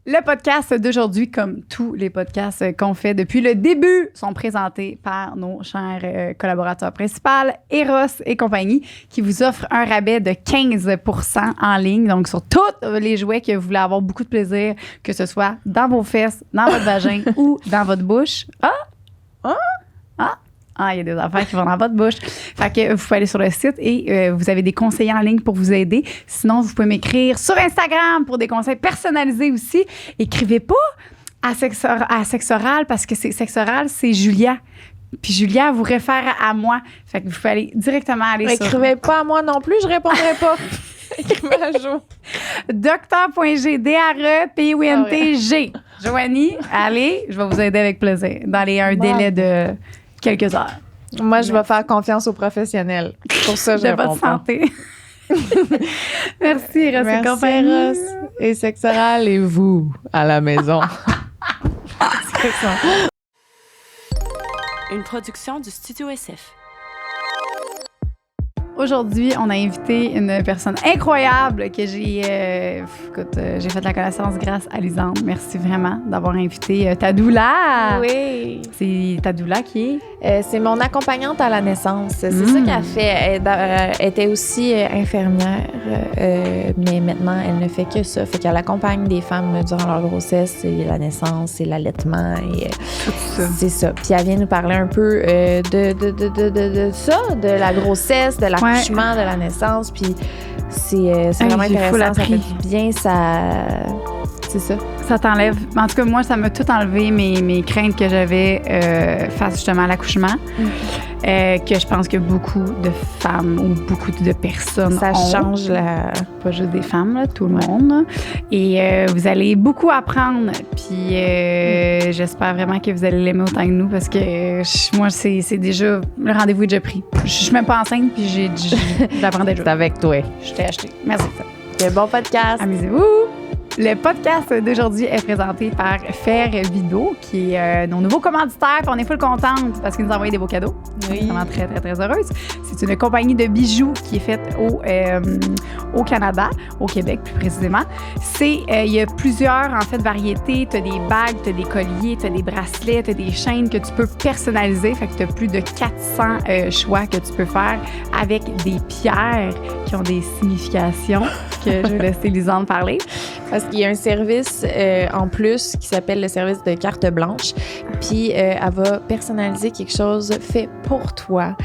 Le podcast d'aujourd'hui, comme tous les podcasts qu'on fait depuis le début, sont présentés par nos chers collaborateurs principaux, Eros et compagnie, qui vous offrent un rabais de 15% en ligne, donc sur tous les jouets que vous voulez avoir beaucoup de plaisir, que ce soit dans vos fesses, dans votre vagin ou dans votre bouche. Il y a des affaires qui vont dans votre bouche. Fait que vous pouvez aller sur le site et vous avez des conseillers en ligne pour vous aider. Sinon, vous pouvez m'écrire sur Instagram pour des conseils personnalisés aussi. Écrivez pas à Sexoral parce que Sexoral, c'est Julia. Puis Julia vous réfère à moi. Fait que vous pouvez aller directement aller sur... Écrivez pas à moi non plus, je répondrai pas. Écrivez à Jo. Docteur.g, D-R-E-P-O-N-T-G. Joanie, allez, je vais vous aider avec plaisir dans un délai de... quelques heures. Moi, je vais faire confiance aux professionnels. Pour ça, je de réponds votre pas. santé. Merci, Eros et compagnie. Eros et Sexoral et vous, à la maison. C'est ça. Une production du Studio SF. Aujourd'hui, on a invité une personne incroyable que j'ai fait la connaissance grâce à Lisande. Merci vraiment d'avoir invité Tadoula. Oui. C'est Tadoula qui est... C'est mon accompagnante à la naissance. C'est ça qu'elle fait. Elle était aussi infirmière, mais maintenant, elle ne fait que ça. Fait qu'elle accompagne des femmes durant leur grossesse, et la naissance, et l'allaitement. Et, c'est ça. Puis elle vient nous parler un peu de ça, de la grossesse, de l'accouchement, de la naissance. Puis c'est vraiment intéressant. Ça fait du bien. C'est ça. Ça t'enlève. En tout cas, moi, ça m'a tout enlevé mes craintes que j'avais face justement à l'accouchement. Que je pense que beaucoup de femmes ou beaucoup de personnes ça change pas juste des femmes, là, tout le monde. Et vous allez beaucoup apprendre. Puis j'espère vraiment que vous allez l'aimer autant que nous parce que moi, c'est déjà... Le rendez-vous est déjà pris. Je suis même pas enceinte puis j'apprends déjà. C'est avec toi. Je t'ai acheté. Merci. Un bon podcast. Amusez-vous. Le podcast d'aujourd'hui est présenté par Faire Vidéo, qui est nos nouveaux commanditaires. On est full contente parce qu'ils nous ont envoyé des beaux cadeaux. Oui. Vraiment très, très, très heureuse. C'est une compagnie de bijoux qui est faite au Canada, au Québec plus précisément. Il y a plusieurs, en fait, variétés. Tu as des bagues, tu as des colliers, tu as des bracelets, tu as des chaînes que tu peux personnaliser. Fait que tu as plus de 400 choix que tu peux faire avec des pierres qui ont des significations que je vais laisser Lisande parler. Parce qu'il y a un service en plus qui s'appelle le service de carte blanche. Puis elle va personnaliser quelque chose fait pour toi.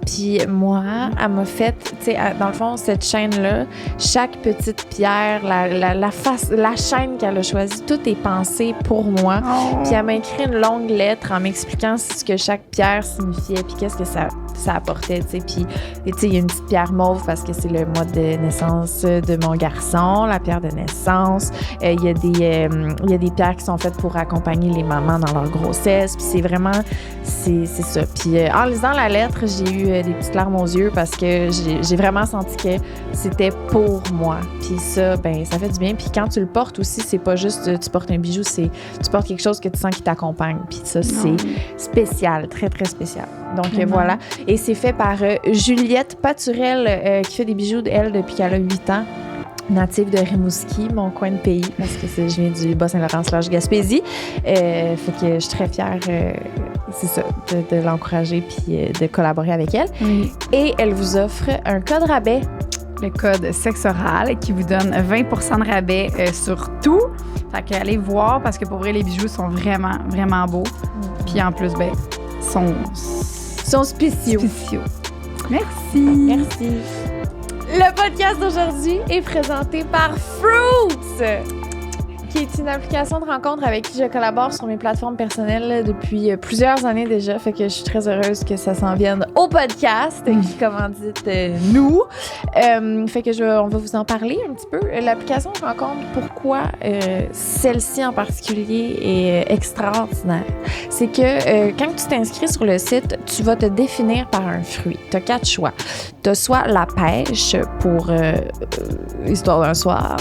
Puis moi, elle m'a fait, tu sais, dans le fond, cette chaîne-là, chaque petite pierre, la chaîne qu'elle a choisie, tout est pensé pour moi. Puis elle m'a écrit une longue lettre en m'expliquant ce que chaque pierre signifiait puis qu'est-ce que ça apportait, tu sais. Puis, tu sais, il y a une petite pierre mauve parce que c'est le mois de naissance de mon garçon, la pierre de naissance. Il y a des pierres qui sont faites pour accompagner les mamans dans leur grossesse. Puis c'est vraiment, c'est ça. Puis en lisant la lettre, j'ai eu des petites larmes aux yeux parce que j'ai vraiment senti que c'était pour moi. Puis ça, ben ça fait du bien. Puis quand tu le portes aussi, c'est pas juste tu portes un bijou, tu portes quelque chose que tu sens qui t'accompagne. Puis ça, c'est spécial, très, très spécial. Donc voilà. Et c'est fait par Juliette Paturel qui fait des bijoux, elle, depuis qu'elle a 8 ans. Native de Rimouski, mon coin de pays, parce que je viens du Bas-Saint-Laurent/Gaspésie. Fait que je suis très fière, c'est ça, de l'encourager puis de collaborer avec elle. Et elle vous offre un code rabais. Le code Sexoral qui vous donne 20% de rabais sur tout. Fait que allez voir parce que pour vrai, les bijoux sont vraiment, vraiment beaux. Puis en plus, ben, sont spéciaux. Merci. Le podcast d'aujourd'hui est présenté par Fruits, qui est une application de rencontre avec qui je collabore sur mes plateformes personnelles depuis plusieurs années déjà. Fait que je suis très heureuse que ça s'en vienne au podcast qui commandite nous. Fait que on va vous en parler un petit peu. L'application de rencontre, pourquoi celle-ci en particulier est extraordinaire, c'est que quand tu t'inscris sur le site, tu vas te définir par un fruit. Tu as 4 choix. Tu as soit la pêche pour histoire d'un soir.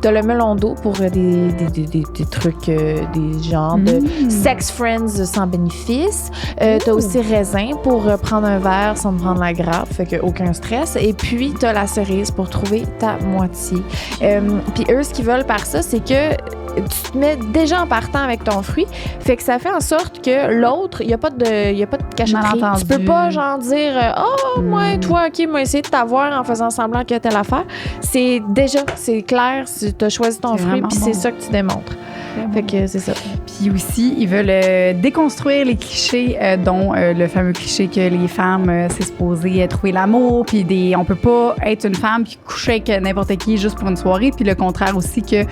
Tu as le melon d'eau pour des des trucs, des genres de sex friends sans bénéfice. T'as aussi raisin pour prendre un verre sans te prendre la grappe, fait que aucun stress. Et puis, t'as la cerise pour trouver ta moitié. Puis eux, ce qu'ils veulent par ça, c'est que tu te mets déjà en partant avec ton fruit, fait que ça fait en sorte que l'autre, il n'y a pas de cachotterie. Tu peux pas genre dire moi, toi, OK, moi, essayer de t'avoir en faisant semblant qu'il y a telle affaire. C'est clair, tu as choisi ton fruit, puis c'est ça que tu démontres. Fait que c'est ça. Puis aussi, ils veulent déconstruire les clichés, dont le fameux cliché que les femmes, c'est supposé trouver l'amour, puis on peut pas être une femme puis coucher avec n'importe qui juste pour une soirée, puis le contraire aussi que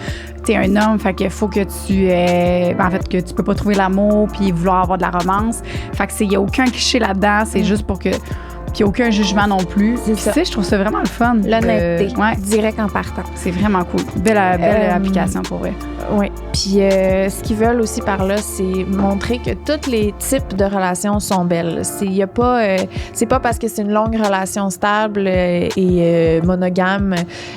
t'es un homme, fait qu'il faut que que tu peux pas trouver l'amour puis vouloir avoir de la romance. Fait que il y a aucun cliché là-dedans, c'est juste pour que puis aucun jugement non plus. C'est ça. Tu sais, je trouve ça vraiment le fun. L'honnêteté, direct en partant. C'est vraiment cool. Belle application pour vrai. Oui. Puis ce qu'ils veulent aussi par là, c'est montrer que tous les types de relations sont belles. C'est pas parce que c'est une longue relation stable et monogame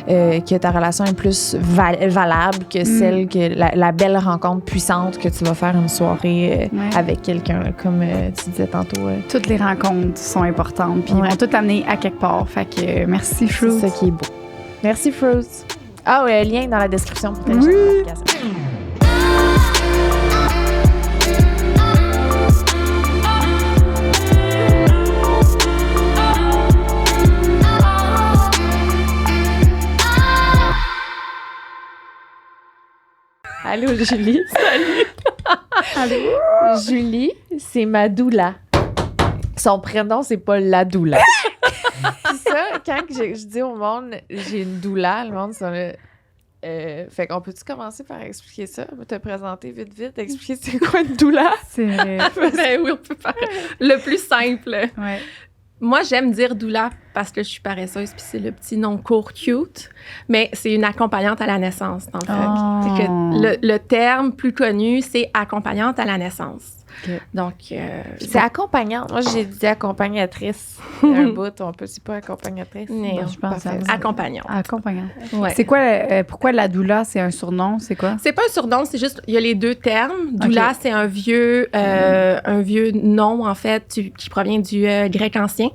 que ta relation est plus valable que celle que la belle rencontre puissante que tu vas faire une soirée avec quelqu'un, comme tu disais tantôt. Toutes les rencontres sont importantes. Puis ils vont tout amener à quelque part. Fait que merci, Fruits. C'est ça qui est beau. Merci, Fruits. Ah oui, lien dans la description pour télécharger l'application. Allô, Julie. Salut. Allô. Julie, c'est ma doula. Son prénom, c'est pas la doula. Puis ça, quand je dis au monde, j'ai une doula, le monde, ça fait qu'on peut-tu commencer par expliquer ça? Te présenter vite, expliquer c'est quoi une doula? C'est vrai. Ben oui, on peut faire le plus simple. Ouais. Moi, j'aime dire doula parce que je suis paresseuse, puis c'est le petit nom court cute, mais c'est une accompagnante à la naissance, dans le fait. Oh. C'est que le terme plus connu, c'est accompagnante à la naissance. Okay. Donc, c'est accompagnante. Moi, j'ai dit accompagnatrice. Un bout, on peut c'est pas accompagnatrice. Non, je pense accompagnante. Accompagnante. Ouais. C'est quoi, pourquoi la doula, c'est un surnom? C'est quoi? C'est pas un surnom, c'est juste, il y a les deux termes. Doula, c'est un vieux nom, en fait, qui provient du grec ancien,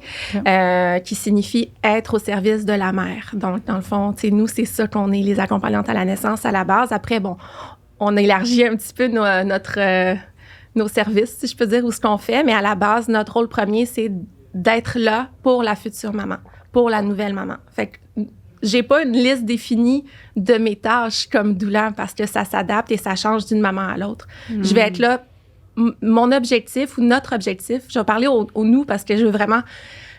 qui signifie être au service de la mère. Donc, dans le fond, nous, c'est ça qu'on est, les accompagnantes à la naissance à la base. Après, bon, on élargit un petit peu nos services, si je peux dire, ou ce qu'on fait. Mais à la base, notre rôle premier, c'est d'être là pour la future maman, pour la nouvelle maman. Fait que j'ai pas une liste définie de mes tâches comme doula parce que ça s'adapte et ça change d'une maman à l'autre. Je vais être là. Mon objectif ou notre objectif, je vais parler au nous parce que je veux vraiment,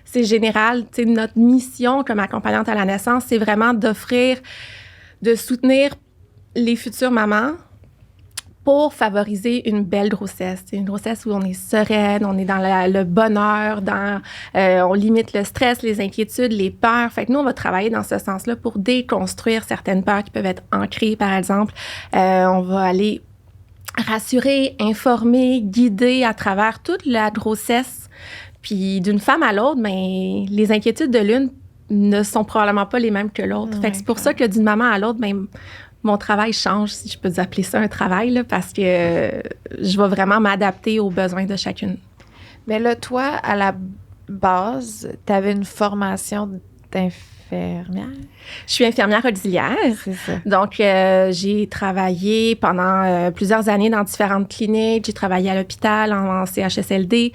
c'est général, tu sais, notre mission comme accompagnante à la naissance, c'est vraiment de soutenir les futures mamans pour favoriser une belle grossesse. C'est une grossesse où on est sereine, on est dans le bonheur, on limite le stress, les inquiétudes, les peurs. Fait que nous, on va travailler dans ce sens-là pour déconstruire certaines peurs qui peuvent être ancrées, par exemple. On va aller rassurer, informer, guider à travers toute la grossesse. Puis d'une femme à l'autre, ben, les inquiétudes de l'une ne sont probablement pas les mêmes que l'autre. Fait que c'est pour ça que d'une maman à l'autre, ben, mon travail change, si je peux appeler ça un travail, là, parce que je vais vraiment m'adapter aux besoins de chacune. Mais là, toi, à la base, tu avais une formation d'infirmière? Je suis infirmière auxiliaire. C'est ça. Donc, j'ai travaillé pendant plusieurs années dans différentes cliniques. J'ai travaillé à l'hôpital, en CHSLD,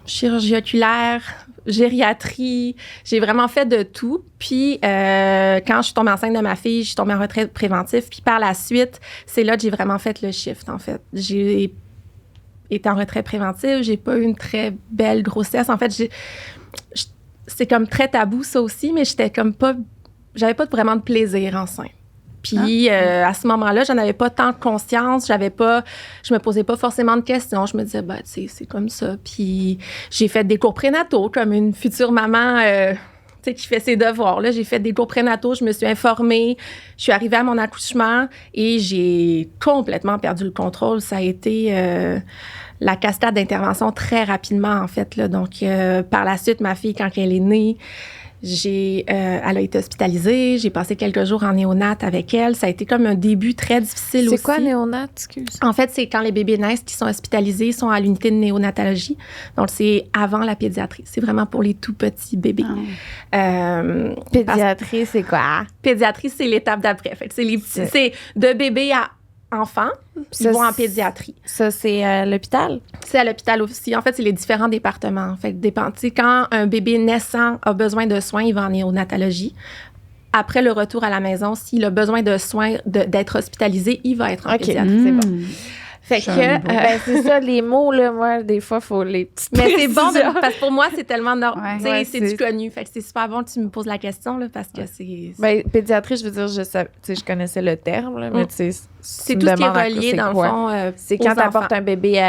chirurgie oculaire, gériatrie. J'ai vraiment fait de tout. Puis, quand je suis tombée enceinte de ma fille, je suis tombée en retrait préventif. Puis, par la suite, c'est là que j'ai vraiment fait le shift, en fait. J'ai été en retrait préventif. J'ai pas eu une très belle grossesse. En fait, c'est comme très tabou, ça aussi, mais j'avais pas vraiment de plaisir enceinte. Puis, à ce moment-là, j'en avais pas tant de conscience. Je me posais pas forcément de questions. Je me disais, tu sais, c'est comme ça. Puis, j'ai fait des cours prénataux comme une future maman, tu sais, qui fait ses devoirs. Là, j'ai fait des cours prénataux. Je me suis informée. Je suis arrivée à mon accouchement et j'ai complètement perdu le contrôle. Ça a été la cascade d'intervention très rapidement, en fait, là. Donc, par la suite, ma fille, quand elle est née, Elle a été hospitalisée. J'ai passé quelques jours en néonat avec elle. Ça a été comme un début très difficile aussi. C'est quoi néonat, excuse? En fait, c'est quand les bébés naissent qui sont hospitalisés, ils sont à l'unité de néonatologie. Donc, c'est avant la pédiatrie. C'est vraiment pour les tout petits bébés. Pédiatrie, c'est quoi? Pédiatrie, c'est l'étape d'après. Fait, c'est de bébé à enfant, ils vont en pédiatrie. Ça, c'est à l'hôpital? C'est à l'hôpital aussi. En fait, c'est les différents départements. Fait quand un bébé naissant a besoin de soins, il va en néonatologie. Après le retour à la maison, s'il a besoin de soins, d'être hospitalisé, il va être en pédiatrie. C'est bon. Fait que, c'est ça, les mots, là, moi, des fois, il faut les petites Mais c'est bon, parce que pour moi, c'est tellement c'est du connu. Fait que c'est super bon que tu me poses la question, là, parce que c'est... Ben, pédiatrie, je veux dire, je connaissais le terme, là, mais tu sais, c'est tout ce qui est relié, dans le fond, c'est quand tu apportes un bébé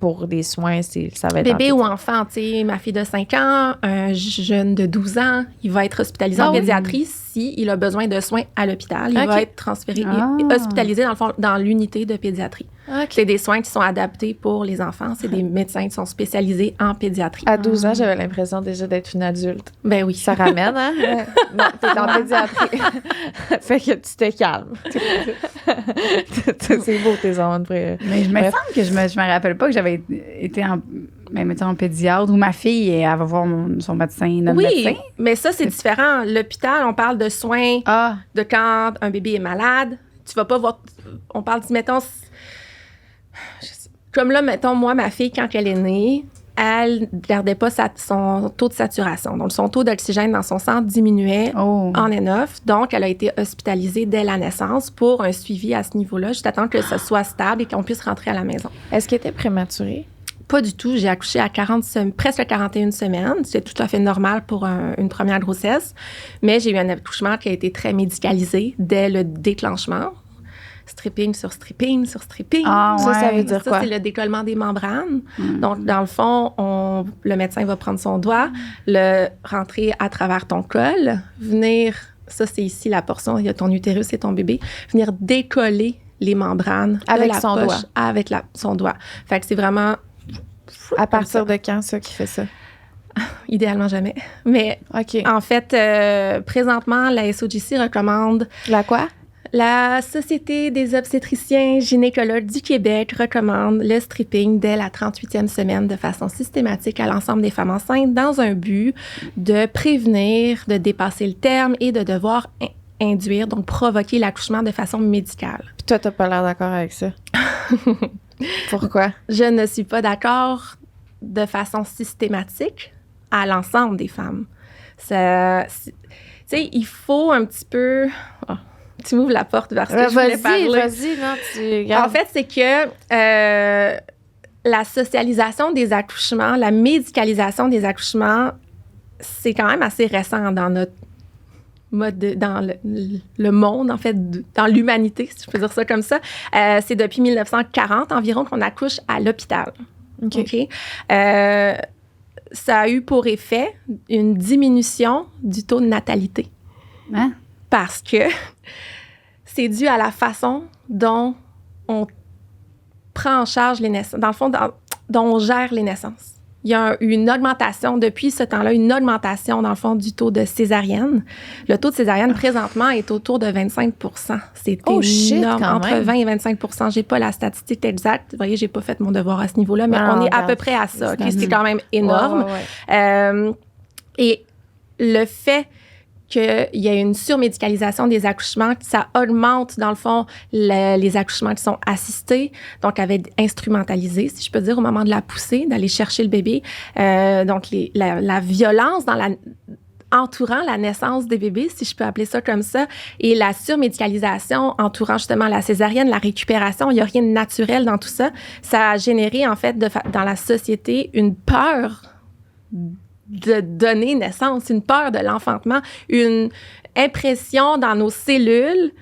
pour des soins, ça va être... Bébé ou enfant, tu sais, ma fille de 5 ans, un jeune de 12 ans, il va être hospitalisé en pédiatrie s'il a besoin de soins à l'hôpital. Il va être transféré et hospitalisé, dans le fond, dans l'unité de pédiatrie. C'est des soins qui sont adaptés pour les enfants. C'est des médecins qui sont spécialisés en pédiatrie. À 12 ans, j'avais l'impression déjà d'être une adulte. Ben oui. Ça ramène, hein? Non, t'es en pédiatrie. Fait que tu te calmes. C'est beau, tes ondes. Mais il me semble que je me rappelle pas que j'avais été en pédiatre où ma fille, elle va voir son médecin, notre médecin. Oui, mais ça, c'est différent. L'hôpital, on parle de soins de quand un bébé est malade. Tu vas pas voir... On parle, mettons... Comme là, mettons, moi, ma fille, quand elle est née, elle ne gardait pas son taux de saturation. Donc, son taux d'oxygène dans son sang diminuait en N9. Donc, elle a été hospitalisée dès la naissance pour un suivi à ce niveau-là, juste attendre que ce soit stable et qu'on puisse rentrer à la maison. Est-ce qu'elle était prématurée? Pas du tout. J'ai accouché à presque 41 semaines. C'est tout à fait normal pour une première grossesse. Mais j'ai eu un accouchement qui a été très médicalisé dès le déclenchement. Stripping sur stripping sur stripping. Ça veut dire quoi? Ça, c'est le décollement des membranes. Donc, dans le fond, le médecin va prendre son doigt, le rentrer à travers ton col, venir, ça, c'est ici la portion, il y a ton utérus et ton bébé, venir décoller les membranes avec de la son poche doigt. Avec son doigt. Fait que c'est vraiment... À partir de quand, ça, qui fait ça? Idéalement jamais. Mais en fait, présentement, la SOGC recommande... La quoi? La Société des obstétriciens gynécologues du Québec recommande le stripping dès la 38e semaine de façon systématique à l'ensemble des femmes enceintes dans un but de prévenir, de dépasser le terme et de devoir induire, donc provoquer l'accouchement de façon médicale. Puis toi, t'as pas l'air d'accord avec ça. Pourquoi? Je ne suis pas d'accord de façon systématique à l'ensemble des femmes. Tu sais, il faut un petit peu... Tu m'ouvres la porte vers ce que je voulais parler. Vas-y, non, En fait, c'est que la socialisation des accouchements, la médicalisation des accouchements, c'est quand même assez récent dans notre mode, dans le monde, en fait, dans l'humanité, si je peux dire ça comme ça. C'est depuis 1940 environ qu'on accouche à l'hôpital. OK? Ça a eu pour effet une diminution du taux de natalité. Hein? Parce que c'est dû à la façon dont on prend en charge les naissances, dans le fond, dont on gère les naissances. Il y a une augmentation, depuis ce temps-là, une augmentation, dans le fond, du taux de césarienne. Le taux de césarienne, présentement, est autour de 25 %. C'est énorme, entre 20 et 25 %. J'ai pas la statistique exacte. Vous voyez, j'ai pas fait mon devoir à ce niveau-là, mais on est à peu près à ça. Okay? C'est quand même énorme. Et le fait qu'il y a une surmédicalisation des accouchements, ça augmente, dans le fond, les accouchements qui sont assistés, donc avec instrumentalisés, si je peux dire, au moment de la poussée, d'aller chercher le bébé. Donc, la violence entourant la naissance des bébés, si je peux appeler ça comme ça, et la surmédicalisation entourant justement la césarienne, la récupération, il n'y a rien de naturel dans tout ça. Ça a généré, en fait, dans la société, une peur de donner naissance, une peur de l'enfantement, une impression dans nos cellules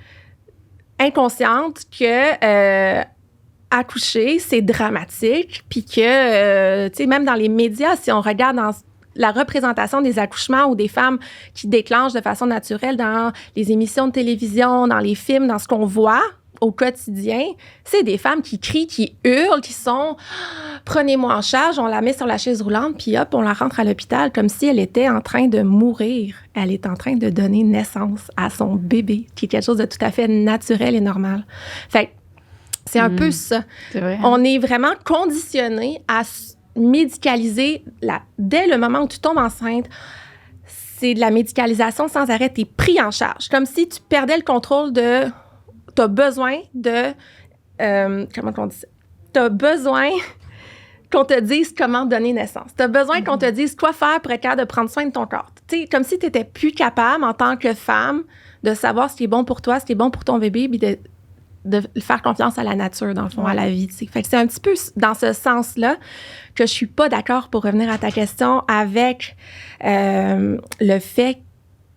inconscientes que accoucher, c'est dramatique, puis que, tu sais, même dans les médias, si on regarde dans la représentation des accouchements ou des femmes qui déclenchent de façon naturelle dans les émissions de télévision, dans les films, dans ce qu'on voit au quotidien, c'est des femmes qui crient, qui hurlent, qui sont « Prenez-moi en charge », on la met sur la chaise roulante, puis hop, on la rentre à l'hôpital comme si elle était en train de mourir. Elle est en train de donner naissance à son bébé, qui est quelque chose de tout à fait naturel et normal. Fait que c'est un peu ça. C'est vrai. On est vraiment conditionné à médicaliser dès le moment où tu tombes enceinte. C'est de la médicalisation sans arrêt. Tu es pris en charge. Comme si tu perdais le contrôle de... Tu as besoin de... comment on dit ça? Tu as besoin qu'on te dise comment donner naissance. Tu as besoin qu'on te dise quoi faire pour être capable de prendre soin de ton corps. Tu sais, comme si tu n'étais plus capable, en tant que femme, de savoir ce qui est bon pour toi, ce qui est bon pour ton bébé, puis de faire confiance à la nature, dans le fond, à la vie. T'sais. Fait que c'est un petit peu dans ce sens-là que je suis pas d'accord, pour revenir à ta question, avec le fait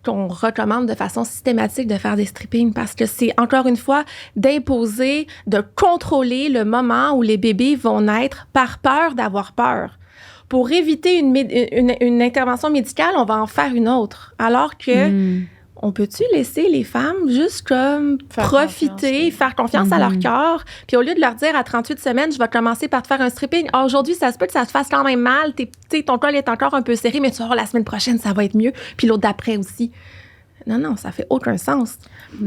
qu'on recommande de façon systématique de faire des strippings, parce que c'est, encore une fois, d'imposer, de contrôler le moment où les bébés vont naître par peur d'avoir peur. Pour éviter une intervention médicale, on va en faire une autre. Alors que on peut-tu laisser les femmes juste comme profiter, faire confiance à leur corps, puis au lieu de leur dire à 38 semaines, je vais commencer par te faire un stripping, aujourd'hui, ça se peut que ça te fasse quand même mal, ton col est encore un peu serré, mais tu vas voir, la semaine prochaine, ça va être mieux, puis l'autre d'après aussi. Non, ça fait aucun sens.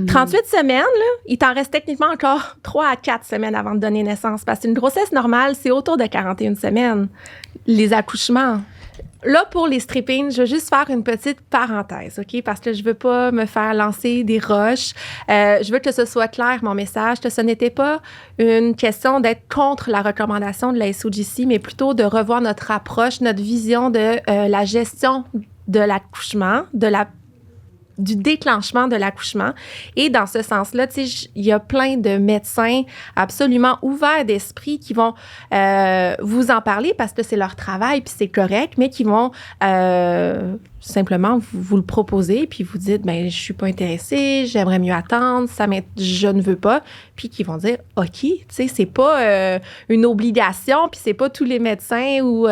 38 semaines, là, il t'en reste techniquement encore 3 à 4 semaines avant de donner naissance, parce qu'une grossesse normale, c'est autour de 41 semaines, les accouchements. Là, pour les strippings, je veux juste faire une petite parenthèse, OK? Parce que je veux pas me faire lancer des roches. Je veux que ce soit clair, mon message, que ce n'était pas une question d'être contre la recommandation de la SOGC, mais plutôt de revoir notre approche, notre vision de la gestion de l'accouchement, du déclenchement de l'accouchement. Et dans ce sens-là, tu sais, il y a plein de médecins absolument ouverts d'esprit qui vont vous en parler parce que c'est leur travail puis c'est correct, mais qui vont simplement vous le proposer puis vous dites, ben je suis pas intéressée, j'aimerais mieux attendre, je ne veux pas, puis qui vont dire, OK, tu sais, c'est pas une obligation puis c'est pas tous les médecins ou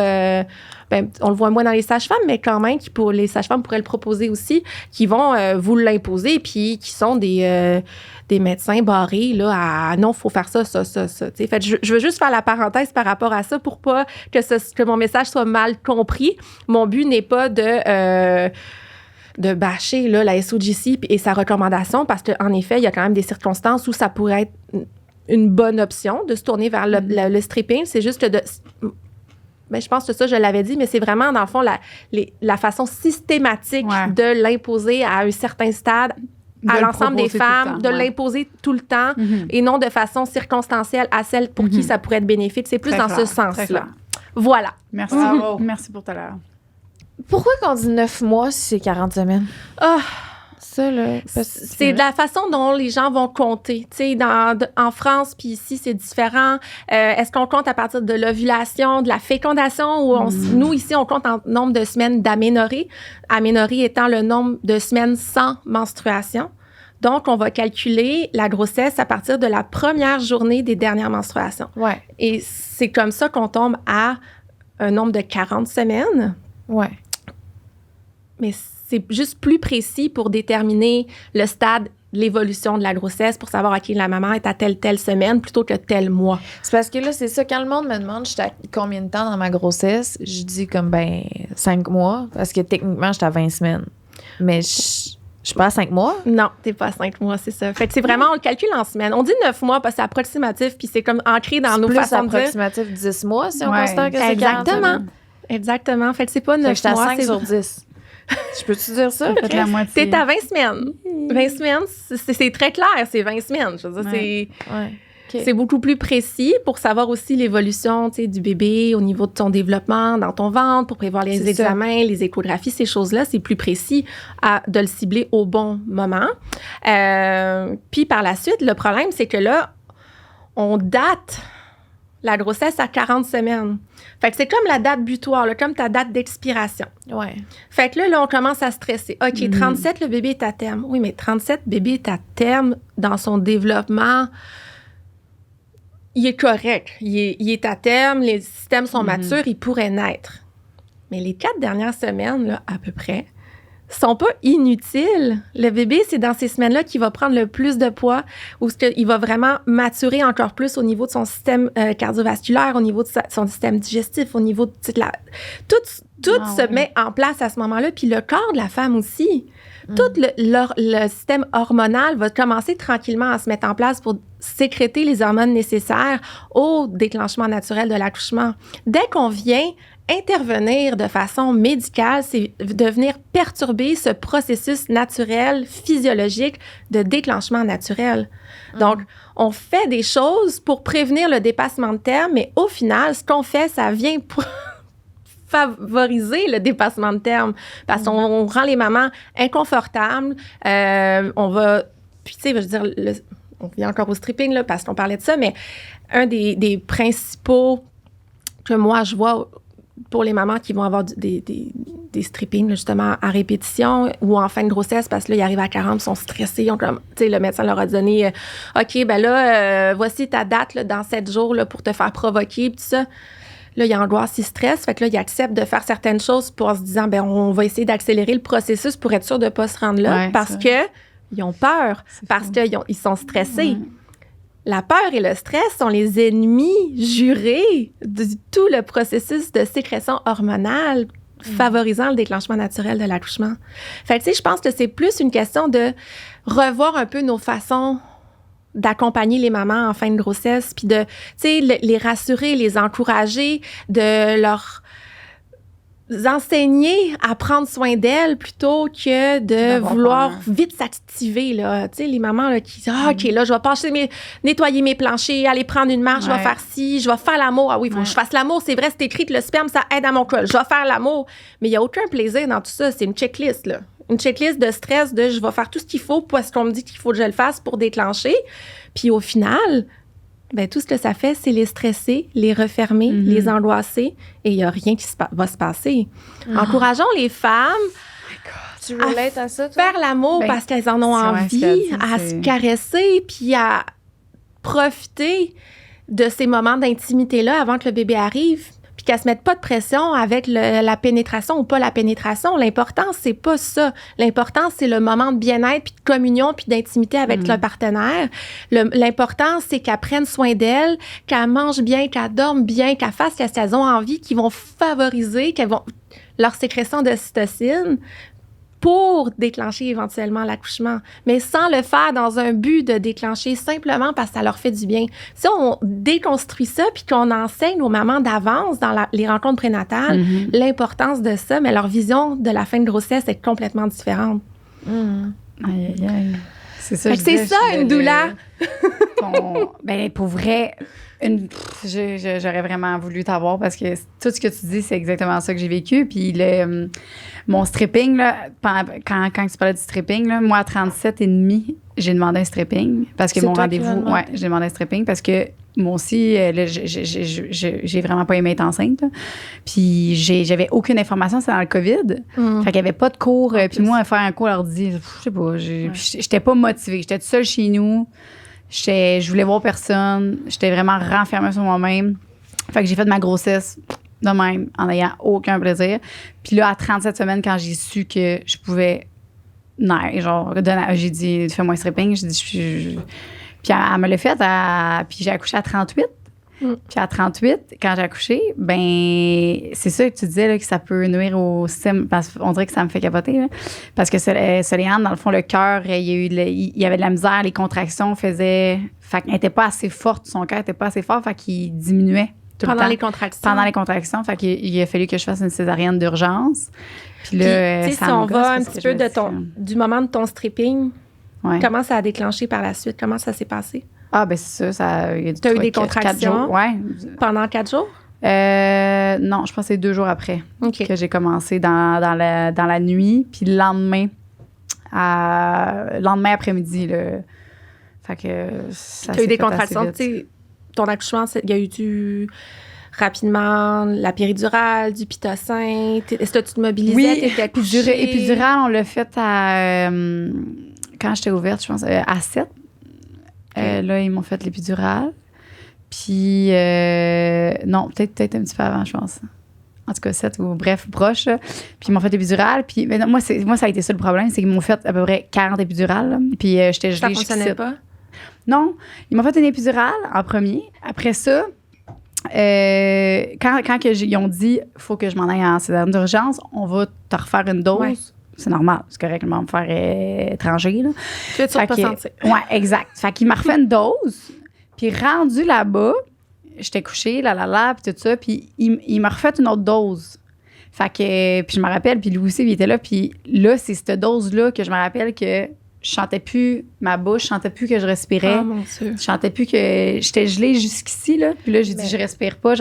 on le voit moins dans les sages-femmes, mais quand même, les sages-femmes pourraient le proposer aussi, qui vont vous l'imposer, puis qui sont des médecins barrés, là, non, il faut faire ça. Fait, je veux juste faire la parenthèse par rapport à ça pour pas que mon message soit mal compris. Mon but n'est pas de bâcher là, la SOGC et sa recommandation, parce qu'en effet, il y a quand même des circonstances où ça pourrait être une bonne option de se tourner vers le stripping. C'est juste que je pense que ça, je l'avais dit, mais c'est vraiment, dans le fond, la façon systématique de l'imposer à un certain stade à l'ensemble des femmes, de l'imposer tout le temps et non de façon circonstancielle à celles pour qui ça pourrait être bénéfique. C'est plus dans ce sens-là. Voilà. Merci. Merci pour ta l'heure. Pourquoi qu'on dit 9 mois si c'est 40 semaines? Ça, là, c'est de la façon dont les gens vont compter. Tu sais, en France, puis ici, c'est différent. Est-ce qu'on compte à partir de l'ovulation, de la fécondation, ou nous, ici, on compte en nombre de semaines d'aménorrhée, aménorrhée étant le nombre de semaines sans menstruation. Donc, on va calculer la grossesse à partir de la première journée des dernières menstruations. Ouais. Et c'est comme ça qu'on tombe à un nombre de 40 semaines. Ouais. Mais c'est juste plus précis pour déterminer le stade, l'évolution de la grossesse, pour savoir, OK, la maman est à telle semaine plutôt que tel mois. C'est parce que là, c'est ça, quand le monde me demande j'étais à combien de temps dans ma grossesse, je dis comme, 5 mois, parce que techniquement, j'étais à 20 semaines. Mais je suis pas à 5 mois? Non, t'es pas à 5 mois, c'est ça. Fait que c'est vraiment, on le calcule en semaines. On dit 9 mois parce que c'est approximatif, puis c'est comme ancré dans nos façons de dire. C'est approximatif 10 mois, si on considère que c'est 40 semaines. Exactement. Fait que c'est pas 9 mois. J'étais à 5 sur 10. Je peux-tu dire ça? Peut-être la moitié. T'es à 20 semaines. 20 semaines, c'est très clair, c'est 20 semaines. Je veux dire, c'est beaucoup plus précis pour savoir aussi l'évolution du bébé au niveau de ton développement dans ton ventre, pour prévoir les examens, les échographies, ces choses-là. C'est plus précis de le cibler au bon moment. Puis par la suite, le problème, c'est que là, on date la grossesse à 40 semaines. Fait que c'est comme la date butoir, là, comme ta date d'expiration. Ouais. Fait que là, on commence à stresser. OK, 37, le bébé est à terme. Oui, mais 37, le bébé est à terme dans son développement. Il est correct. Il est à terme, les systèmes sont matures, il pourrait naître. Mais les 4 dernières semaines, là, à peu près, sont pas inutiles. Le bébé, c'est dans ces semaines-là qu'il va prendre le plus de poids, où il va vraiment maturer encore plus au niveau de son système cardiovasculaire, au niveau de son système digestif, au niveau de tout se met en place à ce moment-là. Puis le corps de la femme aussi. Tout le système hormonal va commencer tranquillement à se mettre en place pour sécréter les hormones nécessaires au déclenchement naturel de l'accouchement. Dès qu'on vient intervenir de façon médicale, c'est de venir perturber ce processus naturel, physiologique de déclenchement naturel. Donc, on fait des choses pour prévenir le dépassement de terme, mais au final, ce qu'on fait, ça vient pour favoriser le dépassement de terme parce qu'on rend les mamans inconfortables. On va... Puis, tu sais, je veux dire, on vient encore au stripping, là, parce qu'on parlait de ça, mais un des principaux que moi, je vois pour les mamans qui vont avoir des strippings, là, justement, à répétition ou en fin de grossesse, parce que là, ils arrivent à 40, ils sont stressés. Tu sais, le médecin leur a donné OK, ben là, voici ta date là, dans 7 jours là, pour te faire provoquer, puis tout ça. Là, il y a angoisse, il stresse. Fait que là, il accepte de faire certaines choses en se disant, ben on va essayer d'accélérer le processus pour être sûr de ne pas se rendre là parce qu'ils ont peur, parce qu'ils sont stressés. Ouais. La peur et le stress sont les ennemis jurés de tout le processus de sécrétion hormonale favorisant le déclenchement naturel de l'accouchement. Fait que, tu sais, je pense que c'est plus une question de revoir un peu nos façons d'accompagner les mamans en fin de grossesse, puis de, tu sais, les rassurer, les encourager, de leur enseigner à prendre soin d'elles plutôt que de vouloir vite s'activer, là. Tu sais, les mamans là, qui disent « Ah, OK, là, je vais passer nettoyer mes planchers, aller prendre une marche, je vais faire ci, je vais faire l'amour. Ah oui, il faut que je fasse l'amour. C'est vrai, c'est écrit que le sperme, ça aide à mon col. Je vais faire l'amour. » Mais il n'y a aucun plaisir dans tout ça. C'est une checklist, là. Une checklist de stress de je vais faire tout ce qu'il faut parce qu'on me dit qu'il faut que je le fasse pour déclencher. Puis au final, ben, tout ce que ça fait, c'est les stresser, les refermer, les angoisser et il n'y a rien qui va se passer. Encourageons les femmes à ça, toi? Faire l'amour parce qu'elles en ont envie, à se caresser puis à profiter de ces moments d'intimité-là avant que le bébé arrive. Puis qu'elles se mettent pas de pression avec la pénétration ou pas la pénétration. L'important, c'est pas ça. L'important, c'est le moment de bien-être, puis de communion, puis d'intimité avec le partenaire. L'important, c'est qu'elles prennent soin d'elles, qu'elles mangent bien, qu'elles dorment bien, qu'elles fassent ce qu'elles ont envie, qui vont favoriser leur sécrétion d'ocytocine pour déclencher éventuellement l'accouchement, mais sans le faire dans un but de déclencher simplement parce que ça leur fait du bien. Si on déconstruit ça puis qu'on enseigne aux mamans d'avance dans les rencontres prénatales l'importance de ça, mais leur vision de la fin de grossesse est complètement différente. Aïe, aïe, aïe. C'est ça, c'est ça, une doula. Ben, pour vrai, j'aurais vraiment voulu t'avoir parce que tout ce que tu dis, c'est exactement ça que j'ai vécu. Puis mon stripping, là, quand tu parlais du stripping, là, moi, à 37,5, j'ai demandé un stripping parce que mon rendez-vous, j'ai demandé un stripping parce que moi aussi, là, j'ai vraiment pas aimé être enceinte. Là. Puis j'avais aucune information, c'est dans le COVID. Fait qu'il y avait pas de cours. Puis moi, faire un cours à l'ordi, je sais pas, j'étais pas motivée. J'étais toute seule chez nous. Je voulais voir personne. J'étais vraiment renfermée sur moi-même. Fait que j'ai fait ma grossesse de même, en n'ayant aucun plaisir. Puis là, à 37 semaines, quand j'ai su que je pouvais naître, genre, j'ai dit, fais-moi un stripping. J'ai dit, puis elle me l'a fait, puis j'ai accouché à 38. Puis à 38, quand j'ai accouché, ben c'est ça que tu disais, là, que ça peut nuire au système, parce qu'on dirait que ça me fait capoter. Là, parce que Soléane, dans le fond, le cœur, il y avait de la misère, les contractions faisaient... Fait qu'elle n'était pas assez forte, son cœur n'était pas assez fort, fait qu'il diminuait tout le temps. Pendant les contractions. Fait qu'il a fallu que je fasse une césarienne d'urgence. Puis là, si on va un petit peu du moment de ton stripping, comment ça a déclenché par la suite? Comment ça s'est passé? Ah, ben c'est ça. Tu as eu des contractions? Pendant 4 jours? Non, je pense que c'est 2 jours après que j'ai commencé dans la nuit. Puis le lendemain après-midi, là, fait que ça tu as eu des contractions? Ton accouchement, il y a eu rapidement la péridurale, du pitocin. Est-ce que tu te mobilisais? Oui, épidurale, on l'a fait quand j'étais ouverte, je pense, à 7. Là, ils m'ont fait l'épidurale. Puis, non, peut-être un petit peu avant, je pense. en tout cas 7 ou bref, proches. Là. Puis ils m'ont fait l'épidurale. Puis mais non, moi, ça a été ça le problème, c'est qu'ils m'ont fait à peu près 40 épidurales. Là. Puis j'étais gelée. Ça fonctionnait pas? Non, ils m'ont fait une épidurale en premier. Après ça, quand ils ont dit « faut que je m'en aille en césarienne d'urgence, on va te refaire une dose Ouais. » C'est normal, c'est correct, ils vont me faire étranger. Là. Tu es sûr de pas sentir. Oui, exact. Fait qu'il m'a refait une dose, puis rendu là-bas, j'étais couchée, puis tout ça, puis il m'a refait une autre dose. Fait que, puis je me rappelle, puis lui aussi, il était là, puis là, c'est cette dose-là que je me rappelle que je sentais plus ma bouche, je sentais plus que je respirais. Oh mon Dieu. Je sentais plus que j'étais gelée jusqu'ici, là. Puis là, j'ai dit, je respire pas.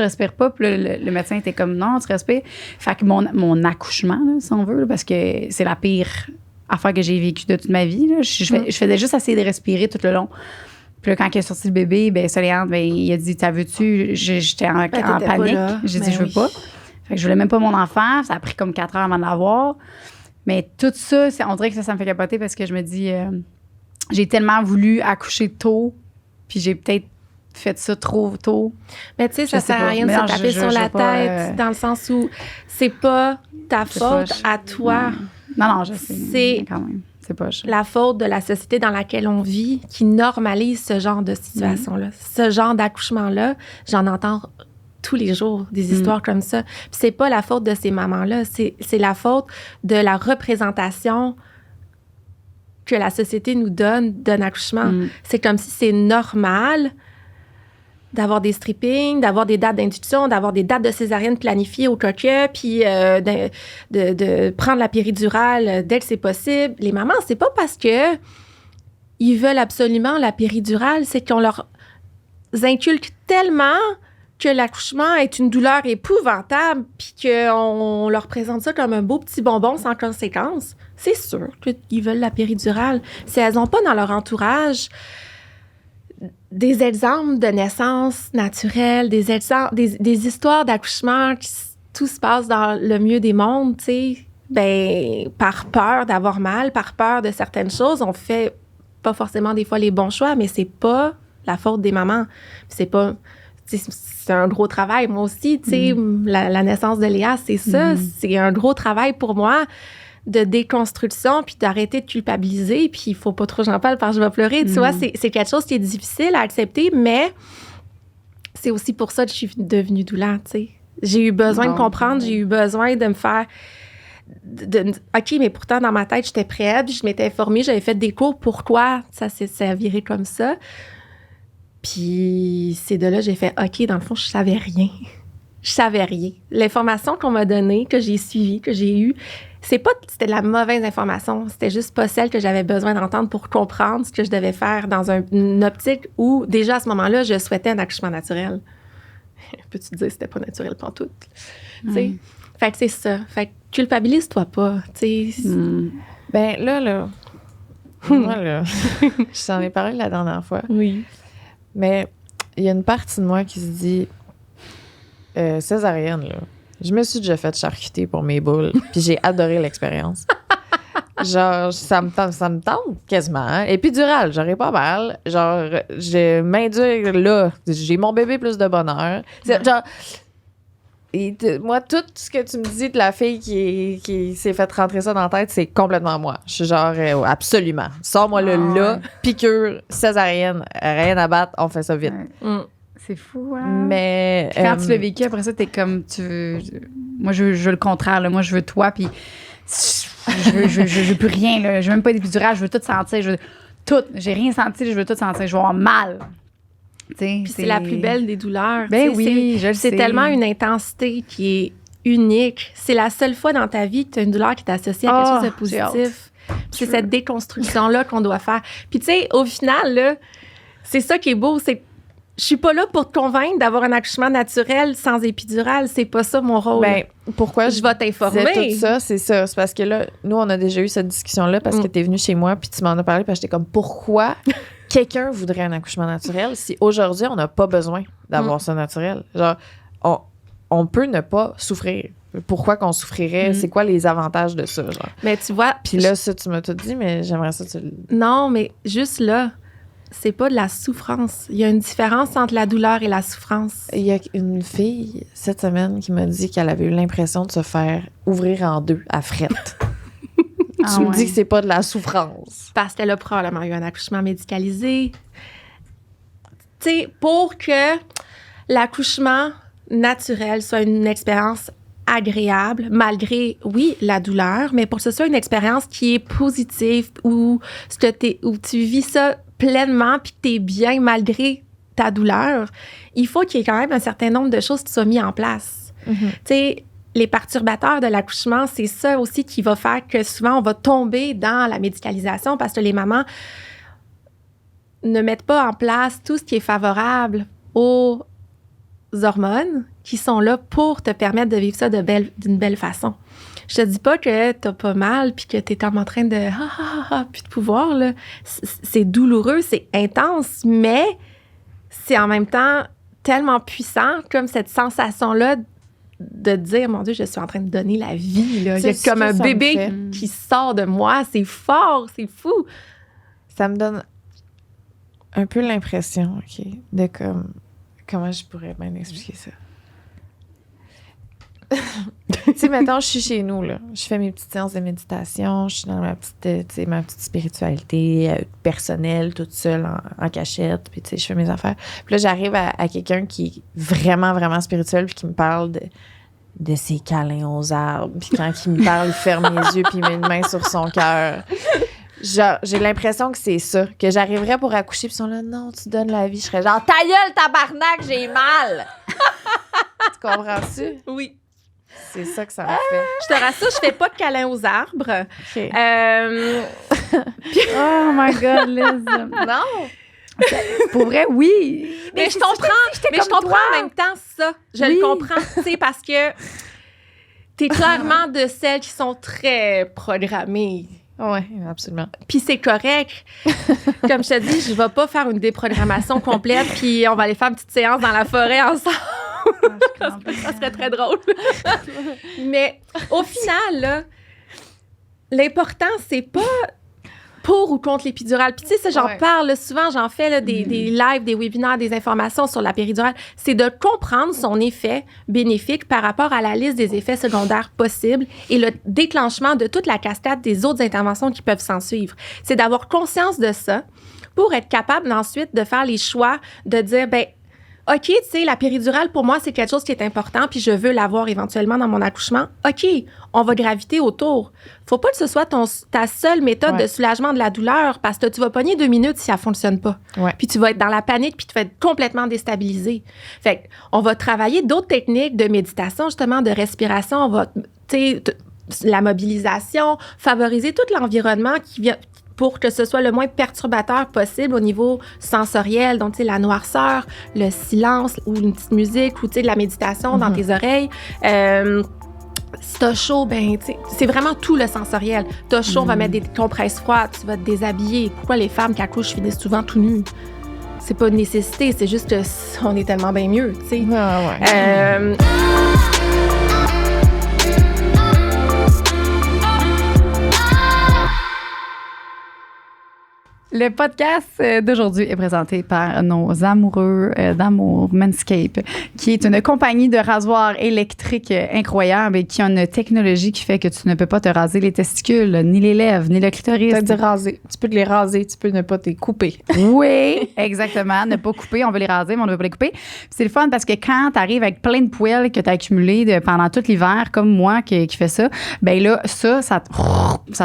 Puis là, le médecin était comme, non, tu respires. Fait que mon accouchement, là, si on veut, là, parce que c'est la pire affaire que j'ai vécue de toute ma vie, là. Je faisais juste essayer de respirer tout le long. Puis là, quand il a sorti le bébé, ben Soléane, ben, il a dit, t'as vu-tu? J'étais en panique. J'ai dit, je veux pas. Fait que je voulais même pas mon enfant. Ça a pris comme 4 heures avant de l'avoir. Mais tout ça, on dirait que ça me fait capoter parce que je me dis, j'ai tellement voulu accoucher tôt, puis j'ai peut-être fait ça trop tôt. Mais tu sais, ça sert à rien de se taper sur la tête, dans le sens où c'est pas ta faute à toi. Non, je sais. C'est quand même. C'est pas la faute de la société dans laquelle on vit qui normalise ce genre de situation-là. Ce genre d'accouchement-là, j'en entends tous les jours des histoires comme ça. Puis c'est pas la faute de ces mamans-là, c'est la faute de la représentation que la société nous donne d'un accouchement. C'est comme si c'est normal d'avoir des strippings, d'avoir des dates d'induction, d'avoir des dates de césarienne planifiées au coquet, puis de prendre la péridurale dès que c'est possible. Les mamans, c'est pas parce que ils veulent absolument la péridurale, c'est qu'on leur inculque tellement que l'accouchement est une douleur épouvantable, puis qu'on leur présente ça comme un beau petit bonbon sans conséquence. C'est sûr qu'ils veulent la péridurale. Si elles n'ont pas dans leur entourage des exemples de naissance naturelle, des histoires d'accouchement, tout se passe dans le mieux des mondes, tu sais, ben, par peur d'avoir mal, par peur de certaines choses, on fait pas forcément des fois les bons choix, mais c'est pas la faute des mamans. C'est un gros travail. Moi aussi, tu sais, la naissance de Léa, c'est ça. C'est un gros travail pour moi de déconstruction, puis d'arrêter de culpabiliser, puis il faut pas trop j'en parle parce que je vais pleurer. Tu vois, c'est quelque chose qui est difficile à accepter, mais c'est aussi pour ça que je suis devenue doula, tu sais. J'ai eu besoin de comprendre, j'ai eu besoin de me faire... OK, mais pourtant, dans ma tête, j'étais prête, je m'étais informée, j'avais fait des cours. Pourquoi ça s'est viré comme ça? Puis c'est de là j'ai fait, OK, dans le fond, je savais rien. Je savais rien. L'information qu'on m'a donnée, que j'ai suivie, que j'ai eue, c'était de la mauvaise information. C'était juste pas celle que j'avais besoin d'entendre pour comprendre ce que je devais faire dans une optique où, déjà à ce moment-là, je souhaitais un accouchement naturel. Peux-tu te dire que c'était pas naturel pantoute? Tu sais? Fait que c'est ça. Fait que culpabilise-toi pas, tu sais. Ben là, moi, là, je t'en ai parlé la dernière fois. Oui. Mais il y a une partie de moi qui se dit césarienne, là. Je me suis déjà fait charcuter pour mes boules, puis j'ai adoré l'expérience. Genre, ça me tente quasiment. Hein? Épidurale, j'aurais pas mal. Genre, je m'induire là, j'ai mon bébé plus de bonheur. Genre, moi, tout ce que tu me dis de la fille qui s'est fait rentrer ça dans la tête, c'est complètement moi. Je suis genre, absolument. Sors-moi là, piqûre, césarienne, rien à battre, on fait ça vite. C'est fou, hein? Mais... Puis quand tu l'as vécu, après ça, t'es comme, moi, je veux le contraire, là. Moi, je veux toi, puis je veux plus rien, là. Je veux même pas d'épidurale, je veux tout sentir, tout. J'ai rien senti, je veux tout sentir, je veux avoir mal. Puis c'est la plus belle des douleurs. Ben oui, je le sais. C'est tellement une intensité qui est unique. C'est la seule fois dans ta vie que tu as une douleur qui est associée à quelque chose de positif. C'est cette déconstruction-là qu'on doit faire. Puis tu sais, au final, là, c'est ça qui est beau, c'est je suis pas là pour te convaincre d'avoir un accouchement naturel sans épidurale. C'est pas ça mon rôle. Ben, pourquoi je vais t'informer? Tout ça, c'est ça. C'est parce que là, nous, on a déjà eu cette discussion-là parce que t'es venue chez moi puis tu m'en as parlé parce que j'étais comme, pourquoi quelqu'un voudrait un accouchement naturel si aujourd'hui, on n'a pas besoin d'avoir ça naturel? Genre, on peut ne pas souffrir. Pourquoi qu'on souffrirait? C'est quoi les avantages de ça? Genre? Mais tu vois... Puis là, ça, tu m'as tout dit, mais j'aimerais ça... Non, mais juste là... c'est pas de la souffrance. Il y a une différence entre la douleur et la souffrance. Il y a une fille, cette semaine, qui m'a dit qu'elle avait eu l'impression de se faire ouvrir en deux à frette. Tu me dis que c'est pas de la souffrance. Parce qu'elle a probablement eu un accouchement médicalisé. Tu sais, pour que l'accouchement naturel soit une expérience agréable, malgré, oui, la douleur, mais pour que ce soit une expérience qui est positive, où tu vis ça pleinement puis que tu es bien malgré ta douleur, il faut qu'il y ait quand même un certain nombre de choses qui soient mises en place. Tu sais, les perturbateurs de l'accouchement, c'est ça aussi qui va faire que souvent on va tomber dans la médicalisation parce que les mamans ne mettent pas en place tout ce qui est favorable aux hormones qui sont là pour te permettre de vivre ça d'une belle façon. Je te dis pas que t'as pas mal puis que t'es comme en train de puis de pouvoir, là. C'est douloureux, c'est intense, mais c'est en même temps tellement puissant comme cette sensation-là de dire, mon Dieu, je suis en train de donner la vie, là. Il y a comme un bébé qui sort de moi. C'est fort, c'est fou. Ça me donne un peu l'impression, OK, de comme... Comment je pourrais bien expliquer ça? Tu sais, maintenant, je suis chez nous, là. Je fais mes petites séances de méditation. Je suis dans ma petite spiritualité personnelle, toute seule, en cachette. Puis, tu sais, je fais mes affaires. Puis là, j'arrive à quelqu'un qui est vraiment, vraiment spirituel puis qui me parle de ses câlins aux arbres. Puis quand il me parle, il ferme les yeux puis il met une main sur son cœur. Genre, j'ai l'impression que c'est ça. Que j'arriverais pour accoucher puis ils sont là, non, tu donnes la vie. Je serais genre, ta gueule, tabarnak, j'ai mal! Tu comprends-tu? Oui. C'est ça que ça me fait. Je te rassure, je fais pas de câlins aux arbres. OK. Oh my God, Liz. Non! Pour vrai, oui. Mais je comprends en même temps ça. Je le comprends, tu sais, parce que t'es clairement de celles qui sont très programmées. Oui, absolument. Puis c'est correct. Comme je te dis, je vais pas faire une déprogrammation complète puis on va aller faire une petite séance dans la forêt ensemble. Ça serait très drôle. Mais au final, là, l'important, c'est pas pour ou contre l'épidurale. Puis tu sais, ça, j'en parle là, souvent, j'en fais là, des lives, des webinaires, des informations sur la péridurale. C'est de comprendre son effet bénéfique par rapport à la liste des effets secondaires possibles et le déclenchement de toute la cascade des autres interventions qui peuvent s'en suivre. C'est d'avoir conscience de ça pour être capable ensuite de faire les choix, de dire, ben OK, tu sais, la péridurale, pour moi, c'est quelque chose qui est important, puis je veux l'avoir éventuellement dans mon accouchement. OK, on va graviter autour. Faut pas que ce soit ta seule méthode de soulagement de la douleur, parce que tu vas pogner 2 minutes si ça fonctionne pas. Ouais. Puis tu vas être dans la panique, puis tu vas être complètement déstabilisé. Fait qu'on va travailler d'autres techniques de méditation, justement, de respiration. On va, tu sais, la mobilisation, favoriser tout l'environnement qui vient pour que ce soit le moins perturbateur possible au niveau sensoriel. Donc, tu sais, la noirceur, le silence ou une petite musique ou, tu sais, de la méditation dans tes oreilles. Si t'as chaud, ben, tu sais, c'est vraiment tout le sensoriel. T'as chaud, on va mettre des compresses froides, tu vas te déshabiller. Pourquoi les femmes qui accouchent finissent souvent tout nues? C'est pas une nécessité, c'est juste qu'on est tellement bien mieux, tu sais. Le podcast d'aujourd'hui est présenté par nos amoureux d'amour Manscaped, qui est une compagnie de rasoirs électriques incroyable et qui a une technologie qui fait que tu ne peux pas te raser les testicules, ni les lèvres, ni le clitoris. C'est-à-dire raser. Tu peux te les raser, tu peux ne pas te couper. Oui, exactement. Ne pas couper, on veut les raser, mais on ne veut pas les couper. Puis c'est le fun parce que quand tu arrives avec plein de poils que tu as accumulés pendant tout l'hiver, comme moi qui fait ça, ben là, ça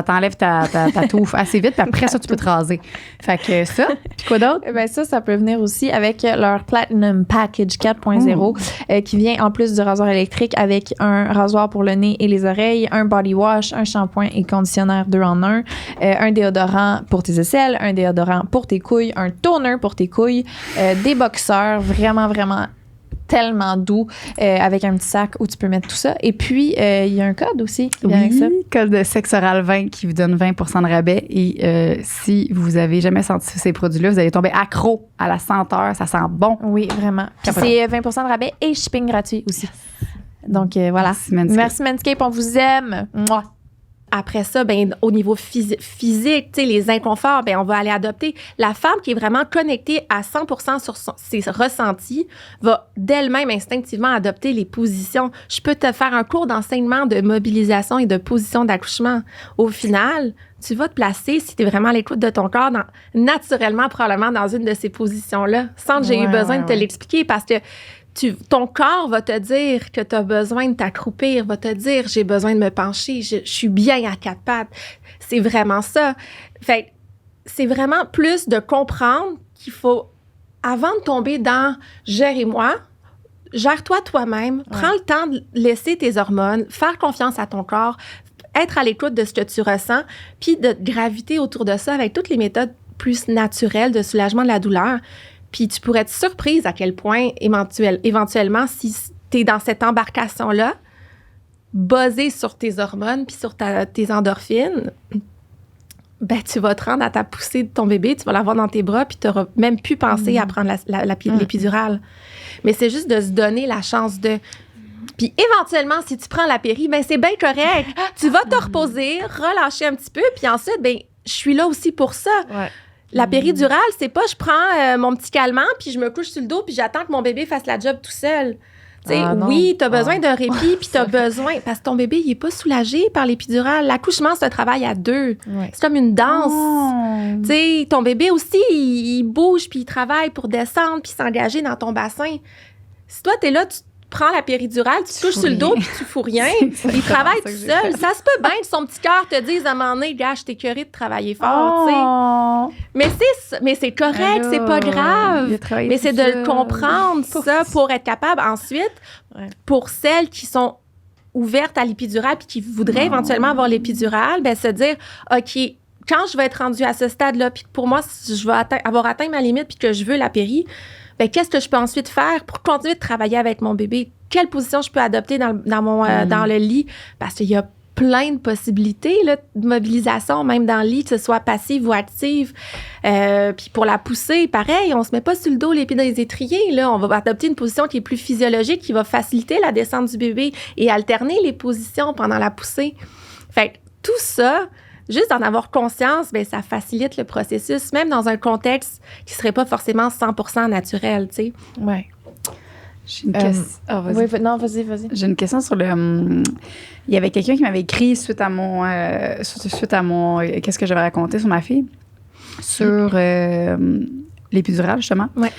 t'enlève ta touffe assez vite, puis après ça, tu peux te raser. Fait que ça, puis quoi d'autre? Ben ça peut venir aussi avec leur Platinum Package 4.0 qui vient en plus du rasoir électrique avec un rasoir pour le nez et les oreilles, un body wash, un shampoing et conditionnaire 2 en 1, un déodorant pour tes aisselles, un déodorant pour tes couilles, un toner pour tes couilles, des boxeurs vraiment, vraiment tellement doux avec un petit sac où tu peux mettre tout ça. Et puis, il y a un code aussi qui vient avec ça. Code de sexe oral 20 qui vous donne 20% de rabais. Et si vous avez jamais senti ces produits-là, vous allez tomber accro à la senteur. Ça sent bon. Oui, vraiment. Puis c'est 20% de rabais et shipping gratuit aussi. Donc, voilà. Merci Manscaped. On vous aime. Mouah. après ça, ben, au niveau physique, tu sais, les inconforts, ben, on va aller adopter. La femme qui est vraiment connectée à 100% sur ses ressentis va d'elle-même instinctivement adopter les positions. Je peux te faire un cours d'enseignement de mobilisation et de position d'accouchement. Au final, tu vas te placer, si tu es vraiment à l'écoute de ton corps, naturellement, probablement dans une de ces positions-là, sans que j'ai eu besoin de te l'expliquer, parce que ton corps va te dire que tu as besoin de t'accroupir, va te dire j'ai besoin de me pencher, je suis bien à 4 pattes. C'est vraiment ça. Fait c'est vraiment plus de comprendre qu'il faut, avant de tomber dans gère-moi, gère-toi toi-même, prends le temps de laisser tes hormones, faire confiance à ton corps, être à l'écoute de ce que tu ressens, puis de graviter autour de ça avec toutes les méthodes plus naturelles de soulagement de la douleur. Puis tu pourrais être surprise à quel point, éventuellement, si tu es dans cette embarcation-là, basée sur tes hormones puis sur tes endorphines, ben tu vas te rendre à ta poussée de ton bébé, tu vas l'avoir dans tes bras, puis tu n'auras même plus pensé à prendre l'épidurale. Mais c'est juste de se donner la chance de... Puis éventuellement, si tu prends la péri, ben c'est bien correct. Tu vas te reposer, relâcher un petit peu, puis ensuite, ben je suis là aussi pour ça. Ouais. La péridurale, c'est pas je prends mon petit calmant puis je me couche sur le dos puis j'attends que mon bébé fasse la job tout seul. Oui, t'as besoin d'un répit puis t'as besoin... Parce que ton bébé, il est pas soulagé par l'épidurale. L'accouchement, c'est un travail à 2. Ouais. C'est comme une danse. Tu sais, ton bébé aussi, il bouge puis il travaille pour descendre puis s'engager dans ton bassin. Si toi, t'es là, tu prends la péridurale, tu te couches sur le dos puis tu fous rien. Il travaille tout seul. Ça se peut bien que son petit cœur te dise à un moment donné, gars, je t'ai écœurée de travailler fort, tu sais. Mais c'est correct, c'est pas grave. Mais c'est de le comprendre, ça, pour être capable ensuite, pour celles qui sont ouvertes à l'épidurale puis qui voudraient éventuellement avoir l'épidurale, ben se dire, OK, quand je vais être rendue à ce stade-là, puis pour moi, je vais avoir atteint ma limite puis que je veux la péri, ben, qu'est-ce que je peux ensuite faire pour continuer de travailler avec mon bébé? Quelle position je peux adopter dans le lit? Parce qu'il y a plein de possibilités là, de mobilisation, même dans le lit, que ce soit passive ou active. Puis pour la pousser, pareil, on se met pas sur le dos, les pieds dans les étriers. Là. On va adopter une position qui est plus physiologique, qui va faciliter la descente du bébé et alterner les positions pendant la poussée. Fait que tout ça... Juste d'en avoir conscience, bien, ça facilite le processus, même dans un contexte qui ne serait pas forcément 100% naturel, tu sais. Oui. J'ai une question. Vas-y. J'ai une question sur le... il y avait quelqu'un qui m'avait écrit suite à mon qu'est-ce que j'avais raconté sur ma fille, sur l'épidurale, justement. Ouais.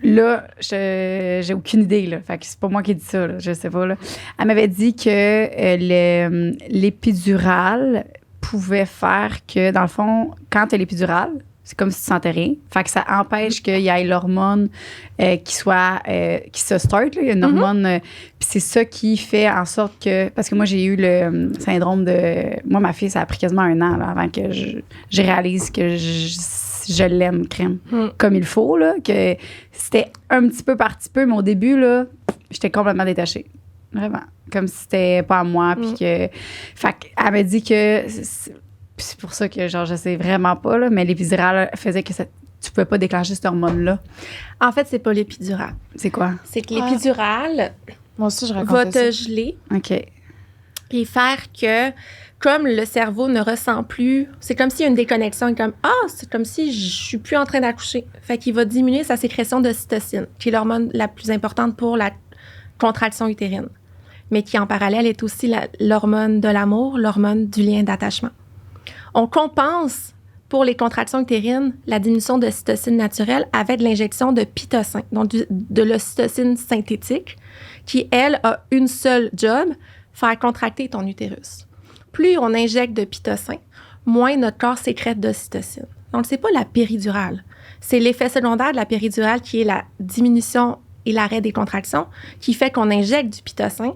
Là, j'ai aucune idée, là. Fait que c'est pas moi qui ai dit ça, là. Je sais pas, là. Elle m'avait dit que l'épidurale pouvait faire que, dans le fond, quand tu as l'épidurale, c'est comme si tu sentais rien. Fait que ça empêche qu'il y ait l'hormone qui se start. Là. Il y a une hormone. Puis c'est ça qui fait en sorte que... Parce que moi, j'ai eu le syndrome de... Moi, ma fille, ça a pris quasiment 1 an là, avant que je réalise que je l'aime, crème. Comme il faut, là. Que c'était un petit peu par petit peu, mais au début, là, j'étais complètement détachée. Vraiment. Comme si c'était pas à moi. Puis que. Fait qu'elle m'a dit que. C'est pour ça que, genre, je sais vraiment pas, là, mais l'épidurale faisait que tu pouvais pas déclencher cette hormone-là. En fait, c'est pas l'épidurale. C'est quoi? C'est que l'épidurale moi aussi, je va te geler. OK. Et faire que, comme le cerveau ne ressent plus, c'est comme s'il y a une déconnexion. C'est comme si je suis plus en train d'accoucher. Fait qu'il va diminuer sa sécrétion d'ocytocine, qui est l'hormone la plus importante pour la contraction utérine, mais qui en parallèle est aussi l'hormone de l'amour, l'hormone du lien d'attachement. On compense pour les contractions utérines la diminution de cytocine naturelle avec l'injection de pitocin, donc de l'ocytocine synthétique, qui, elle, a une seule job, faire contracter ton utérus. Plus on injecte de pitocin, moins notre corps sécrète d'ocytocine. Donc, c'est pas la péridurale. C'est l'effet secondaire de la péridurale qui est la diminution et l'arrêt des contractions, qui fait qu'on injecte du pitocin,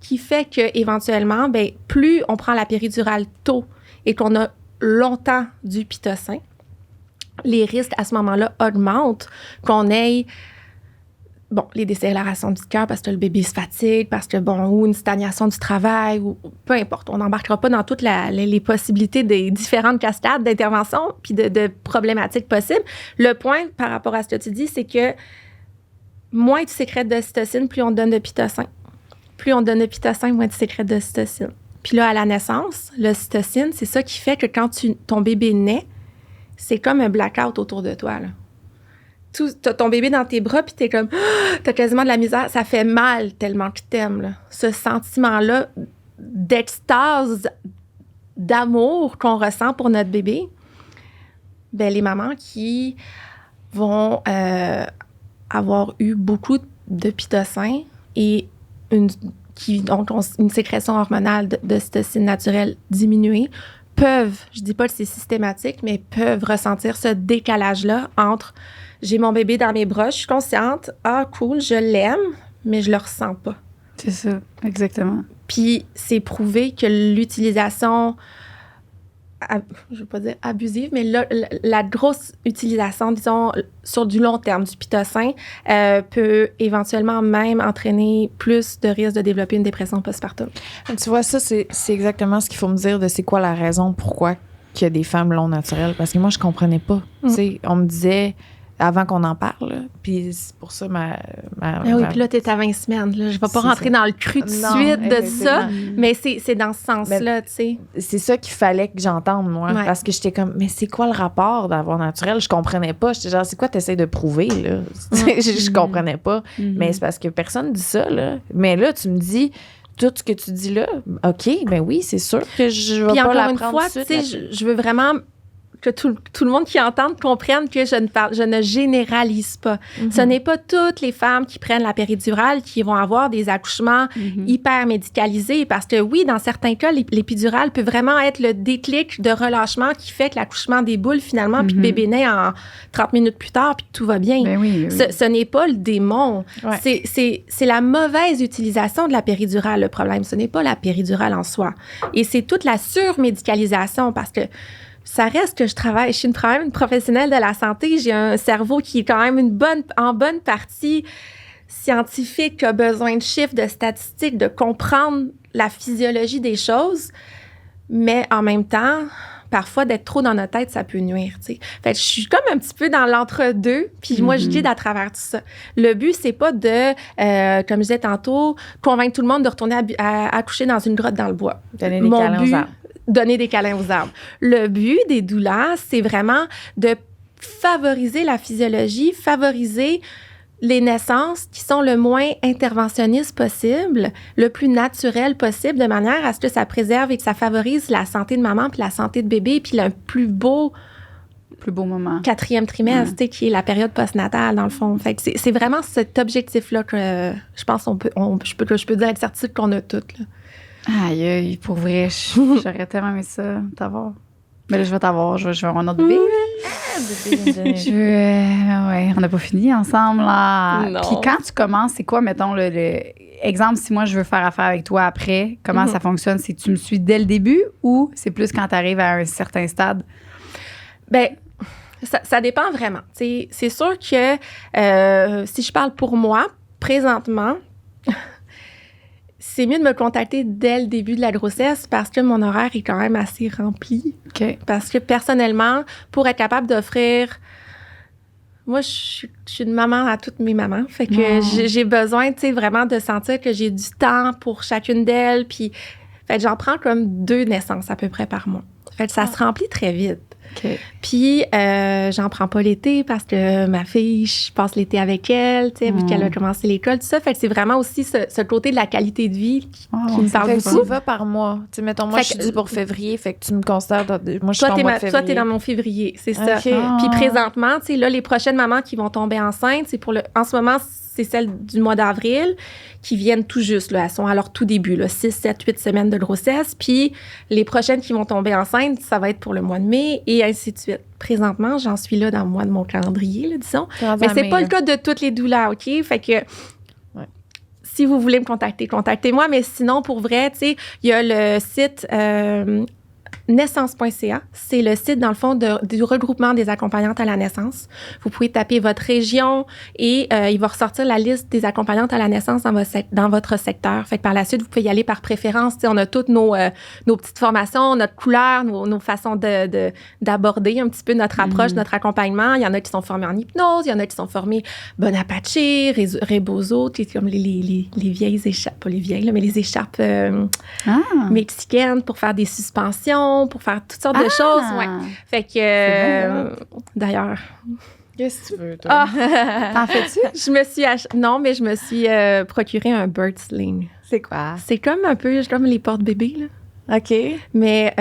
qui fait qu'éventuellement, ben, plus on prend la péridurale tôt et qu'on a longtemps du pitocin, les risques à ce moment-là augmentent, qu'on ait les décélérations du cœur parce que le bébé se fatigue, parce que, ou une stagnation du travail, ou peu importe. On n'embarquera pas dans toutes les possibilités des différentes cascades d'intervention puis de problématiques possibles. Le point par rapport à ce que tu dis, c'est que moins tu sécrètes d'ocytocine, plus on te donne de pitocin. Plus on te donne de pitocin, moins tu sécrètes d'ocytocine. Puis là, à la naissance, l'ocytocine, c'est ça qui fait que quand ton bébé naît, c'est comme un blackout autour de toi, là. T'as ton bébé dans tes bras, puis t'es comme... T'as quasiment de la misère. Ça fait mal tellement que t'aimes, là. Ce sentiment-là d'extase, d'amour qu'on ressent pour notre bébé, ben les mamans qui vont avoir eu beaucoup de pitocin et qui ont une sécrétion hormonale d'ocytocine naturelle diminuée peuvent, je dis pas que c'est systématique, mais peuvent ressentir ce décalage-là entre j'ai mon bébé dans mes bras, je suis consciente, ah cool, je l'aime, mais je le ressens pas. C'est ça, exactement. Puis c'est prouvé que l'utilisation, je veux pas dire abusive, mais la grosse utilisation, disons, sur du long terme du pitocin peut éventuellement même entraîner plus de risque de développer une dépression postpartum. Tu vois, ça, c'est exactement ce qu'il faut me dire de c'est quoi la raison pourquoi qu'il y a des femmes longs naturelles. Parce que moi, je comprenais pas. Tu sais, on me disait... avant qu'on en parle, puis c'est pour ça oui, puis là, t'es à 20 semaines. Là. Je vais pas rentrer dans le cru de suite de ça, mais c'est dans ce sens-là, tu sais. C'est ça qu'il fallait que j'entende, moi, parce que j'étais comme, mais c'est quoi le rapport d'avoir naturel? Je comprenais pas. J'étais genre, c'est quoi t'essayes de prouver, là? Je comprenais pas. Mais c'est parce que personne dit ça, là. Mais là, tu me dis... Tout ce que tu dis là, OK, ben oui, c'est sûr que je vais pas l'apprendre. Puis encore une fois, tu sais, je veux vraiment... que tout le monde qui entend comprenne que je ne généralise pas. Mm-hmm. Ce n'est pas toutes les femmes qui prennent la péridurale qui vont avoir des accouchements hyper médicalisés parce que oui, dans certains cas, l'épidurale peut vraiment être le déclic de relâchement qui fait que l'accouchement déboule finalement puis le bébé naît en 30 minutes plus tard puis tout va bien. Ben oui. Ce n'est pas le démon. Ouais. C'est la mauvaise utilisation de la péridurale le problème. Ce n'est pas la péridurale en soi. Et c'est toute la surmédicalisation parce que ça reste que je suis quand même une professionnelle de la santé. J'ai un cerveau qui est quand même en bonne partie scientifique, qui a besoin de chiffres, de statistiques, de comprendre la physiologie des choses. Mais en même temps, parfois, d'être trop dans notre tête, ça peut nuire, tu sais. Fait que je suis comme un petit peu dans l'entre-deux, puis moi, je guide à travers tout ça. Le but, c'est pas de, comme je disais tantôt, convaincre tout le monde de retourner à accoucher dans une grotte dans le bois. Donner des câlins aux arbres. Donner des câlins aux arbres. Le but des doulas, c'est vraiment de favoriser la physiologie, favoriser les naissances qui sont le moins interventionnistes possible, le plus naturel possible, de manière à ce que ça préserve et que ça favorise la santé de maman puis la santé de bébé puis le plus beau moment. 4e trimestre, qui est la période postnatale, dans le fond. Fait que c'est vraiment cet objectif-là que je pense je peux dire avec certitude qu'on a toutes, là. Aïe, pour vrai, j'aurais tellement aimé ça, t'avoir. Mais là, je vais t'avoir, je vais avoir un autre bébé. Ouais, on n'a pas fini ensemble, là. Non. Puis quand tu commences, c'est quoi, mettons, le exemple, si moi, je veux faire affaire avec toi après, comment ça fonctionne? C'est tu me suis dès le début ou c'est plus quand tu arrives à un certain stade? Bien, ça dépend vraiment. T'sais, c'est sûr que si je parle pour moi, présentement... c'est mieux de me contacter dès le début de la grossesse parce que mon horaire est quand même assez rempli. Okay. Parce que personnellement, pour être capable d'offrir... Moi, je suis une maman à toutes mes mamans. Fait que j'ai besoin, tu sais, vraiment de sentir que j'ai du temps pour chacune d'elles. Puis, fait que j'en prends comme 2 naissances à peu près par mois. Fait que ça se remplit très vite. Okay. Puis, j'en prends pas l'été parce que ma fille, je passe l'été avec elle, tu sais, vu qu'elle a commencé l'école, tout ça. Fait que c'est vraiment aussi ce côté de la qualité de vie qui me parle beaucoup. Fait que tu vas par mois. Tu sais, mettons, moi, je suis due pour février, fait que tu me considères... Moi, je suis en mois de février. Toi, t'es dans mon février, c'est ça. Okay. Puis présentement, tu sais, là, les prochaines mamans qui vont tomber enceintes, c'est en ce moment, c'est celles du mois d'avril qui viennent tout juste, là. Elles sont à leur tout début, là, 6, 7, 8 semaines de grossesse. Puis les prochaines qui vont tomber enceintes, ça va être pour le mois de mai et ainsi de suite. Présentement, j'en suis là dans le mois de mon calendrier, là, disons. Mais c'est pas le cas de toutes les doulas, OK? Fait que si vous voulez me contacter, contactez-moi. Mais sinon, pour vrai, tu sais, il y a le site naissance.ca, c'est le site, dans le fond, du regroupement des accompagnantes à la naissance. Vous pouvez taper votre région et il va ressortir la liste des accompagnantes à la naissance dans votre secteur. Fait que par la suite, vous pouvez y aller par préférence. T'sais, on a toutes nos petites formations, notre couleur, nos façons d'aborder un petit peu notre approche, notre accompagnement. Il y en a qui sont formés en hypnose, il y en a qui sont formés Bon Apache, Rebozo, comme les vieilles écharpes, pas les vieilles, là, mais les écharpes mexicaines pour faire des suspensions, pour faire toutes sortes de choses. Ouais. Fait que, d'ailleurs... Qu'est-ce que tu veux, toi? T'en fais-tu? Non, mais je me suis procuré un bird sling. C'est quoi? C'est comme un peu comme les porte-bébés, là. OK. Mais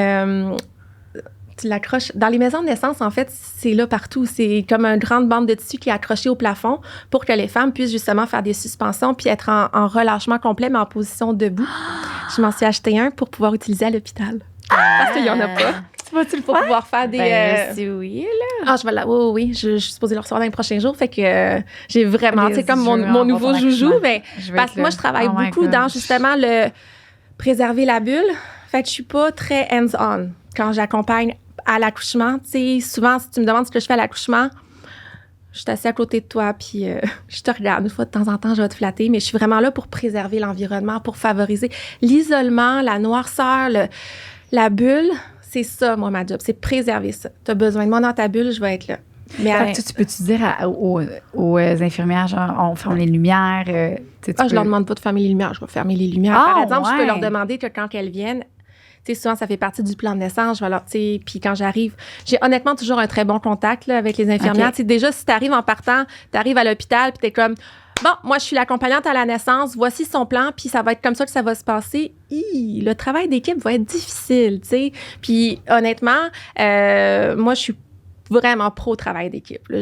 tu l'accroches... Dans les maisons de naissance, en fait, c'est là partout. C'est comme une grande bande de tissu qui est accrochée au plafond pour que les femmes puissent justement faire des suspensions puis être en relâchement complet, mais en position debout. Je m'en suis acheté un pour pouvoir utiliser à l'hôpital. Parce qu'il n'y en a pas. Vas-tu le Pour pouvoir faire des... c'est oui, là. Ah, je vais là. Oui. Je suis supposée le recevoir dans les prochains jours. Fait que j'ai vraiment... C'est comme mon nouveau joujou. Mais, parce que moi, je travaille beaucoup dans justement le préserver la bulle. Fait que je suis pas très hands-on quand j'accompagne à l'accouchement. Tu sais, souvent, si tu me demandes ce que je fais à l'accouchement, je suis assise à côté de toi, puis je te regarde. Une fois de temps en temps, je vais te flatter, mais je suis vraiment là pour préserver l'environnement, pour favoriser l'isolement, la noirceur, la bulle. C'est ça, moi, ma job. C'est préserver ça. Tu as besoin de moi dans ta bulle, je vais être là. Mais tu peux-tu dire aux infirmières, genre, on ferme les lumières? Je leur demande pas de fermer les lumières. Je vais fermer les lumières. Par exemple, je peux leur demander que quand elles viennent, tu sais, souvent, ça fait partie du plan de naissance. Je vais leur, tu sais, puis quand j'arrive, j'ai honnêtement toujours un très bon contact là, avec les infirmières. Tu sais, déjà, si tu arrives en partant, tu arrives à l'hôpital, puis tu es comme, bon, moi, je suis l'accompagnante à la naissance, voici son plan, puis ça va être comme ça que ça va se passer. Le travail d'équipe va être difficile, tu sais. Puis honnêtement, moi, je suis vraiment pro-travail d'équipe. Là.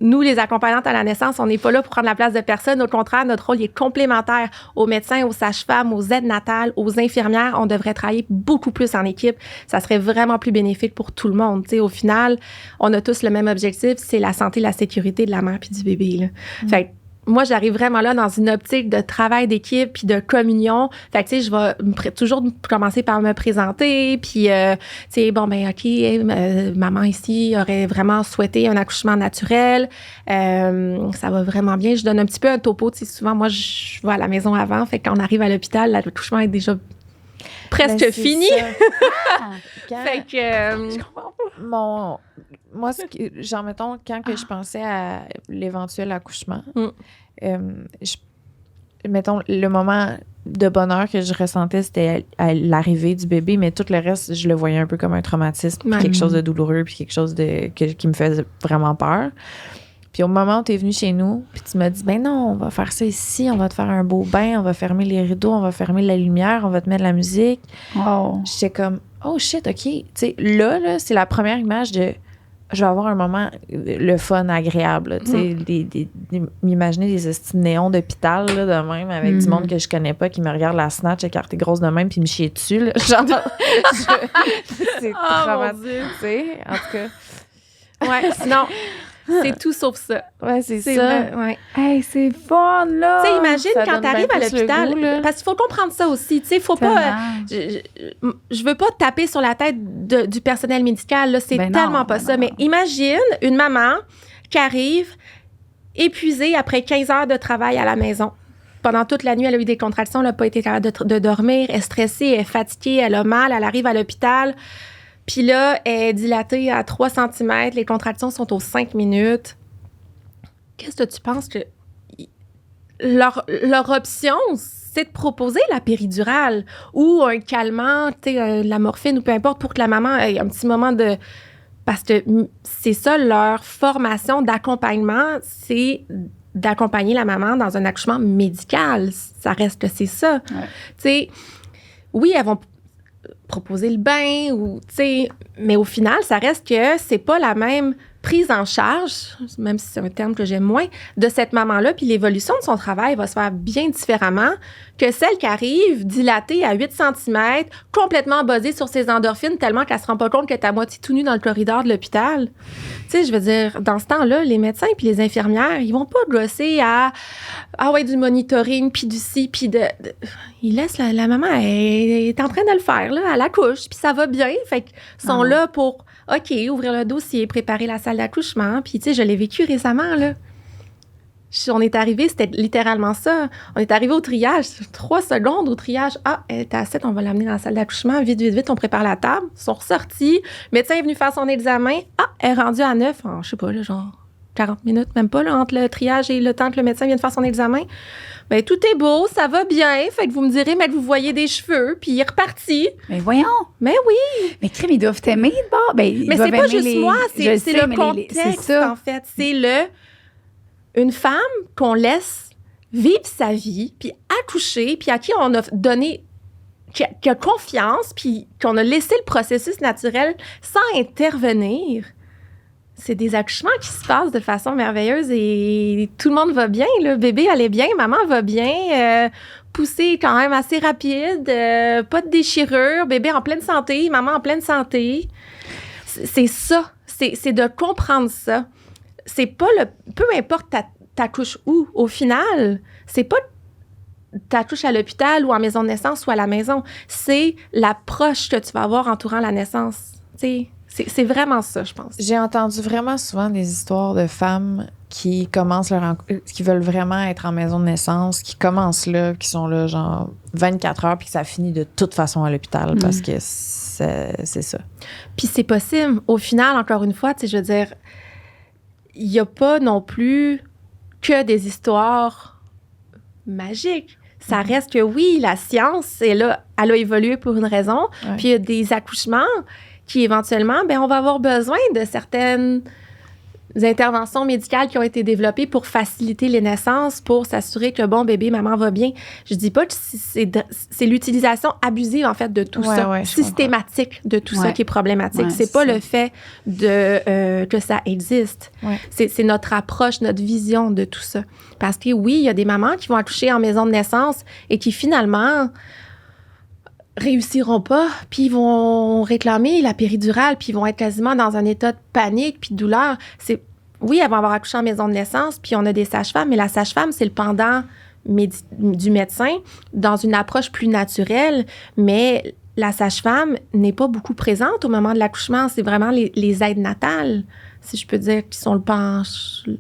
Nous, les accompagnantes à la naissance, on n'est pas là pour prendre la place de personne. Au contraire, notre rôle est complémentaire aux médecins, aux sages-femmes, aux aides natales, aux infirmières. On devrait travailler beaucoup plus en équipe. Ça serait vraiment plus bénéfique pour tout le monde. T'sais, au final, on a tous le même objectif, c'est la santé, la sécurité de la mère puis du bébé. Là. Fait que, moi, j'arrive vraiment là dans une optique de travail d'équipe puis de communion. Fait que, tu sais, je vais toujours commencer par me présenter. Puis, tu sais, bon, ben OK, maman ici aurait vraiment souhaité un accouchement naturel. Ça va vraiment bien. Je donne un petit peu un topo. Tu sais, souvent, moi, je vais à la maison avant. Fait que quand on arrive à l'hôpital, l'accouchement est déjà presque fini. Fait que... je comprends pas. Moi, genre, mettons, quand que je pensais à l'éventuel accouchement, mettons, le moment de bonheur que je ressentais, c'était à l'arrivée du bébé, mais tout le reste, je le voyais un peu comme un traumatisme, puis quelque chose de douloureux, puis quelque chose qui me faisait vraiment peur. Puis au moment où tu es venu chez nous, puis tu m'as dit, ben non, on va faire ça ici, on va te faire un beau bain, on va fermer les rideaux, on va fermer la lumière, on va te mettre de la musique. Oh. J'étais comme, oh shit, OK. Tu sais, là, c'est la première image de... Je vais avoir un moment, le fun agréable. Tu sais, m'imaginer des estis de néons d'hôpital, là, de même, avec du monde que je connais pas, qui me regarde la snatch écartée grosse de même, puis me chier dessus. Là. Genre, c'est traumatisant, tu sais, en tout cas. Ouais, sinon... C'est tout sauf ça. Ouais, c'est ça. Ouais. Hey, c'est fun, là! Tu sais, imagine quand t'arrives à l'hôpital, parce qu'il faut comprendre ça aussi. Tu sais, faut pas... Je veux pas taper sur la tête du personnel médical, là. C'est tellement pas ça. Mais imagine une maman qui arrive épuisée après 15 heures de travail à la maison. Pendant toute la nuit, elle a eu des contractions, elle n'a pas été capable de dormir, elle est stressée, elle est fatiguée, elle a mal, elle arrive à l'hôpital... Puis là, elle est dilatée à 3 cm, les contractions sont aux 5 minutes. Qu'est-ce que tu penses que... Leur option, c'est de proposer la péridurale ou un calmant, tu sais, la morphine ou peu importe, pour que la maman ait un petit moment de... Parce que c'est ça, leur formation d'accompagnement, c'est d'accompagner la maman dans un accouchement médical. Ça reste que c'est ça. Ouais. Tu sais, oui, elles vont... proposer le bain ou tu sais, mais au final ça reste que c'est pas la même prise en charge, même si c'est un terme que j'aime moins, de cette maman-là, puis l'évolution de son travail va se faire bien différemment que celle qui arrive dilatée à 8 cm, complètement buzzée sur ses endorphines, tellement qu'elle se rend pas compte qu'elle est à moitié tout nue dans le corridor de l'hôpital. Tu sais, je veux dire, dans ce temps-là, les médecins puis les infirmières, ils vont pas gosser à du monitoring, puis du ci, puis ils laissent la maman, elle est en train de le faire, là, elle accouche, puis ça va bien. Fait qu'ils sont là pour, OK, ouvrir le dossier, préparer la salle d'accouchement. Puis, tu sais, je l'ai vécu récemment, là. On est arrivé, c'était littéralement ça. On est arrivé au triage, 3 secondes au triage. Ah, elle est à 7, on va l'amener dans la salle d'accouchement. Vite, vite, vite, on prépare la table. Ils sont ressortis. Le médecin est venu faire son examen. Ah, elle est rendue à 9, en, je sais pas, là, genre 40 minutes, même pas, là, entre le triage et le temps que le médecin vient de faire son examen. Bien, tout est beau, ça va bien. Fait que vous me direz, mais vous voyez des cheveux, puis il est reparti. Mais voyons. Mais oui. Mais crime, ils doivent t'aimer de bord. Ben, mais c'est pas juste moi, c'est le contexte, en fait. C'est une femme qu'on laisse vivre sa vie, puis accoucher, puis à qui on a donné, qui a confiance, puis qu'on a laissé le processus naturel sans intervenir. C'est des accouchements qui se passent de façon merveilleuse et tout le monde va bien. Le bébé allait bien, maman va bien, poussée quand même assez rapide, pas de déchirure, bébé en pleine santé, maman en pleine santé. C'est ça, c'est de comprendre ça. C'est pas peu importe t'accouches où, au final, c'est pas t'accouches à l'hôpital ou en maison de naissance ou à la maison, c'est l'approche que tu vas avoir entourant la naissance, tu sais. C'est vraiment ça, je pense. J'ai entendu vraiment souvent des histoires de femmes qui commencent qui veulent vraiment être en maison de naissance, qui commencent là, qui sont là genre 24 heures, puis que ça finit de toute façon à l'hôpital parce que c'est ça. Puis c'est possible. Au final, encore une fois, tu sais, je veux dire, il n'y a pas non plus que des histoires magiques. Ça reste que oui, la science, elle a évolué pour une raison. Ouais. Puis il y a des accouchements qui éventuellement, on va avoir besoin de certaines interventions médicales qui ont été développées pour faciliter les naissances, pour s'assurer que bon bébé, maman va bien. Je dis pas que c'est l'utilisation abusive en fait de tout ça, systématique de tout ça qui est problématique. Ouais, c'est pas le fait que ça existe. Ouais. C'est notre approche, notre vision de tout ça. Parce que oui, il y a des mamans qui vont accoucher en maison de naissance et qui finalement réussiront pas, puis ils vont réclamer la péridurale, puis ils vont être quasiment dans un état de panique puis de douleur. Oui, elles vont avoir accouché en maison de naissance, puis on a des sages-femmes, mais la sage-femme, c'est le pendant du médecin dans une approche plus naturelle, mais la sage-femme n'est pas beaucoup présente au moment de l'accouchement. C'est vraiment les aides natales, si je peux dire, qui sont le penchant,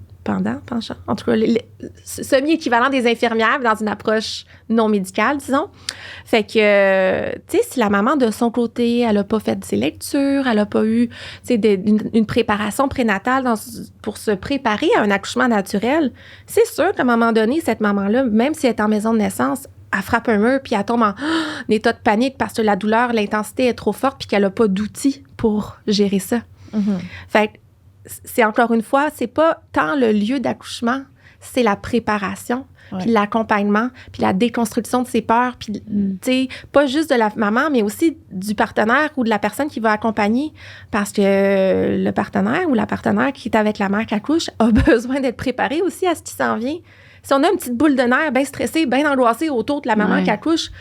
en tout cas, semi-équivalent des infirmières dans une approche non médicale, disons. Fait que, tu sais, si la maman, de son côté, elle n'a pas fait ses lectures, elle n'a pas eu, tu sais, une préparation prénatale pour se préparer à un accouchement naturel, c'est sûr qu'à un moment donné, cette maman-là, même si elle est en maison de naissance, elle frappe un mur puis elle tombe en état de panique parce que la douleur, l'intensité est trop forte puis qu'elle n'a pas d'outils pour gérer ça. Mm-hmm. Fait que, c'est encore une fois, c'est pas tant le lieu d'accouchement, c'est la préparation, puis l'accompagnement, puis la déconstruction de ses peurs, puis, tu sais, pas juste de la maman, mais aussi du partenaire ou de la personne qui va accompagner, parce que le partenaire ou la partenaire qui est avec la mère qui accouche a besoin d'être préparé aussi à ce qui s'en vient. Si on a une petite boule de nerfs bien stressée, bien angoissée autour de la maman qui accouche,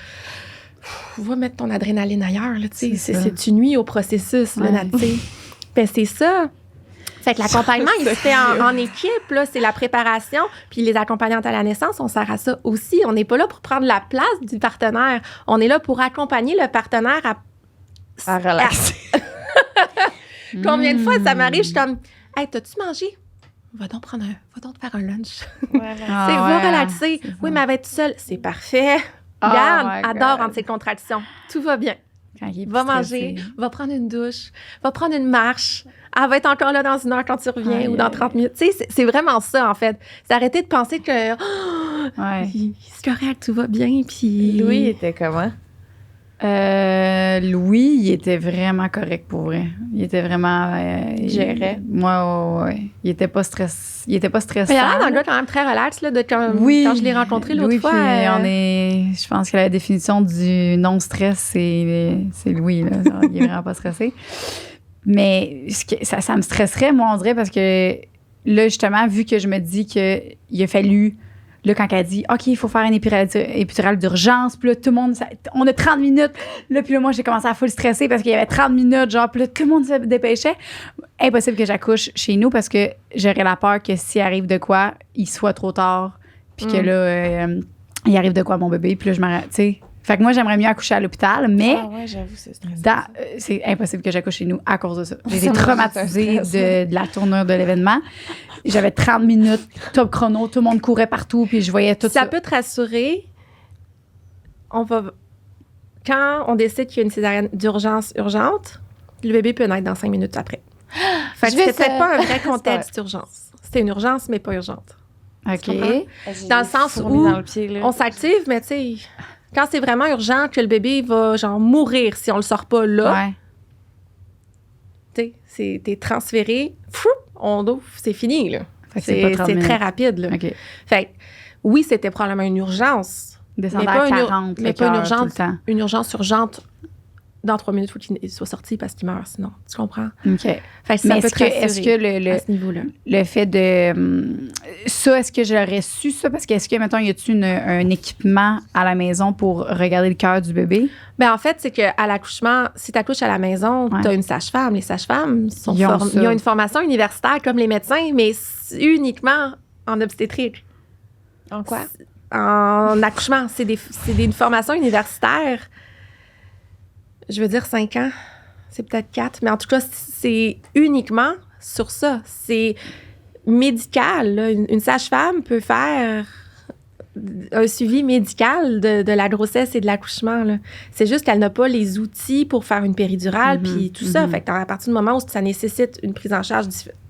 va mettre ton adrénaline ailleurs, là, tu sais, tu nuis au processus, là, tu sais. Ben, c'est ça. Fait que l'accompagnement, il se fait en équipe, là, c'est la préparation. Puis les accompagnantes à la naissance, on sert à ça aussi. On n'est pas là pour prendre la place du partenaire. On est là pour accompagner le partenaire à relaxer. Combien de fois ça m'arrive, je suis comme, hey, t'as-tu mangé? Va donc te faire un lunch. Va relaxer. Oui, mais elle va être seule. C'est parfait. Regarde, adore entre ses contractions. Tout va bien. Va manger, va prendre une douche, va prendre une marche. Elle va être encore là dans 1 heure quand tu reviens ou dans 30 minutes. Tu sais, c'est vraiment ça, en fait. C'est arrêter de penser que c'est correct, tout va bien. Puis Louis était comment? Louis, il était vraiment correct pour vrai. Il était vraiment... il gérait. Ouais. Il était pas stressant. Mais il a l'air d'un gars quand même très relax, là, quand je l'ai rencontré l'autre Louis, fois. Je pense que la définition du non-stress, c'est Louis, là. Il est vraiment pas stressé. Mais ça me stresserait, moi, on dirait, parce que là, justement, vu que je me dis qu'il a fallu, là, quand elle dit, OK, il faut faire une épidurale d'urgence, puis là, tout le monde, on a 30 minutes. Là, puis là, moi, j'ai commencé à full stresser parce qu'il y avait 30 minutes, genre, puis là, tout le monde se dépêchait. Impossible que j'accouche chez nous parce que j'aurais la peur que s'il arrive de quoi, il soit trop tard, puis que là, il arrive de quoi à mon bébé, puis là, je m'arrête, tu sais. Fait que moi, j'aimerais mieux accoucher à l'hôpital, mais j'avoue, c'est stressant. c'est impossible que j'accouche chez nous à cause de ça. J'ai été traumatisée de la tournure de l'événement. J'avais 30 minutes, top chrono, tout le monde courait partout, puis je voyais tout ça. Ça peut te rassurer. Quand on décide qu'il y a une césarienne d'urgence urgente, le bébé peut naître dans 5 minutes après. Fait que c'était peut-être pas un vrai contexte d'urgence. C'était une urgence, mais pas urgente. OK. Dans le sens où on s'active, mais tu sais... Quand c'est vraiment urgent que le bébé va genre mourir si on le sort pas là, tu sais, t'es transféré, on ouvre, c'est fini là. C'est très rapide là. OK. Fait que, oui, c'était probablement une urgence, descendre à 40, mais pas une urgence urgente. Dans 3 minutes, il faut qu'il soit sorti parce qu'il meurt sinon. Tu comprends? OK. Fait que ça mais peut est-ce que à ce niveau-là. le fait de ça, est-ce que j'aurais su ça? Parce que est-ce que, mettons, y a-tu un équipement à la maison pour regarder le cœur du bébé? Ben en fait, c'est qu'à l'accouchement, si tu accouches à la maison, tu as une sage-femme. Les sages-femmes ils ont une formation universitaire comme les médecins, mais uniquement en obstétrique. En quoi? En accouchement. C'est une formation universitaire. Je veux dire 5 ans. C'est peut-être 4. Mais en tout cas, c'est uniquement sur ça. C'est médical. Là. Une sage-femme peut faire un suivi médical de la grossesse et de l'accouchement. Là. C'est juste qu'elle n'a pas les outils pour faire une péridurale puis tout ça. Fait que à partir du moment où ça nécessite une prise en charge,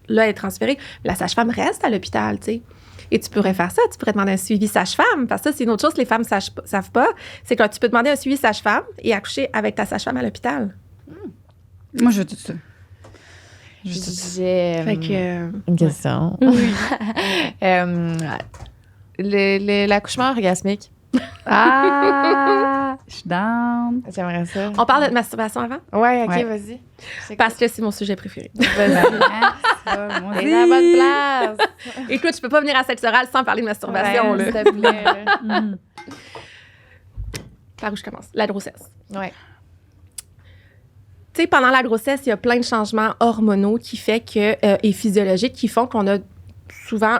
là, elle est transférée, la sage-femme reste à l'hôpital, tu sais. Et tu pourrais faire ça, tu pourrais demander un suivi sage-femme, parce que ça, c'est une autre chose que les femmes savent pas, c'est que tu peux demander un suivi sage-femme et accoucher avec ta sage-femme à l'hôpital. Moi, je veux tout ça. J'ai une question. Oui. L'accouchement orgasmique. Ah! Je suis down. J'aimerais ça. On parle de masturbation avant? Ouais, OK, Ouais. vas-y. Parce que c'est mon sujet préféré. Vas-y. Moi T'es à la bonne place. Écoute, je peux pas venir à sexe oral sans parler de masturbation. Ouais, là. s'il te plaît. Par où je commence? La grossesse. Ouais. Tu sais, pendant la grossesse, il y a plein de changements hormonaux et physiologiques qui font qu'on a souvent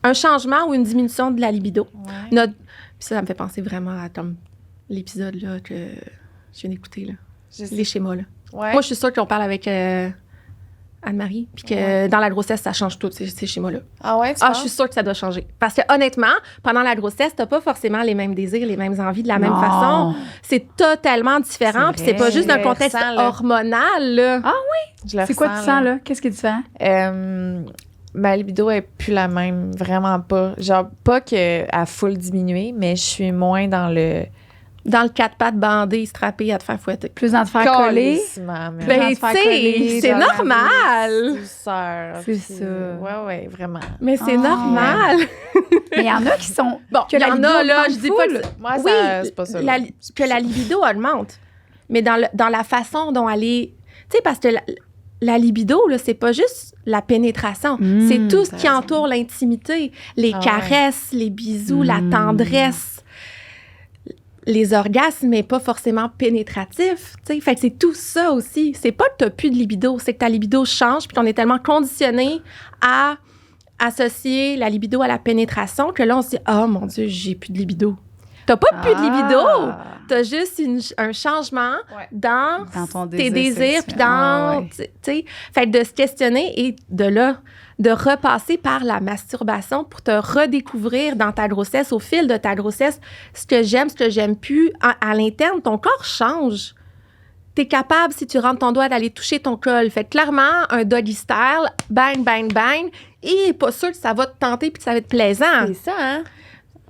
un changement ou une diminution de la libido. Ouais. Puis ça me fait penser vraiment à comme l'épisode là, que je viens d'écouter, là. Je sais. Les schémas. Là. Ouais. Moi, je suis sûre qu'on parle avec Anne-Marie, puis que dans la grossesse, ça change tout, ces schémas-là. Ah ouais, Je suis sûre que ça doit changer. Parce que honnêtement, pendant la grossesse, t'as pas forcément les mêmes désirs, les mêmes envies de la même façon. C'est totalement différent, puis c'est pas juste d'un contexte hormonal, là. Ah oui? C'est quoi tu sens, là? Qu'est-ce qui est différent? Ma libido est plus la même, vraiment pas. Genre, pas qu'elle a full diminué, mais je suis moins dans le... Dans le 4 pattes bandé, strappé à te faire fouetter. Plus dans te faire coller. Ben, tu sais, c'est normal. C'est ça. Ouais, vraiment. Mais c'est normal. Mais il y en a qui sont... Bon, il y en a, là, je dis pas que... Moi, oui, c'est pas ça. Que la libido augmente. Mais dans la façon dont elle est... Tu sais, parce que la libido, là, c'est pas juste la pénétration. C'est tout ce qui entoure l'intimité. Les caresses, les bisous, la tendresse. Les orgasmes, mais pas forcément pénétratifs. T'sais. Fait que c'est tout ça aussi. C'est pas que t'as plus de libido, c'est que ta libido change, puis qu'on est tellement conditionné à associer la libido à la pénétration que là, on se dit « Oh mon Dieu, j'ai plus de libido. » T'as pas plus de libido, t'as juste un changement dans ton tes désir désirs, puis dans... T'sais, fait que de se questionner et de là... de repasser par la masturbation pour te redécouvrir dans ta grossesse, au fil de ta grossesse, ce que j'aime plus. À l'interne, ton corps change. T'es capable, si tu rentres ton doigt, d'aller toucher ton col. Fait que clairement, un doggy style, bang, bang, bang, et pas sûr que ça va te tenter puis que ça va être plaisant. C'est ça, hein?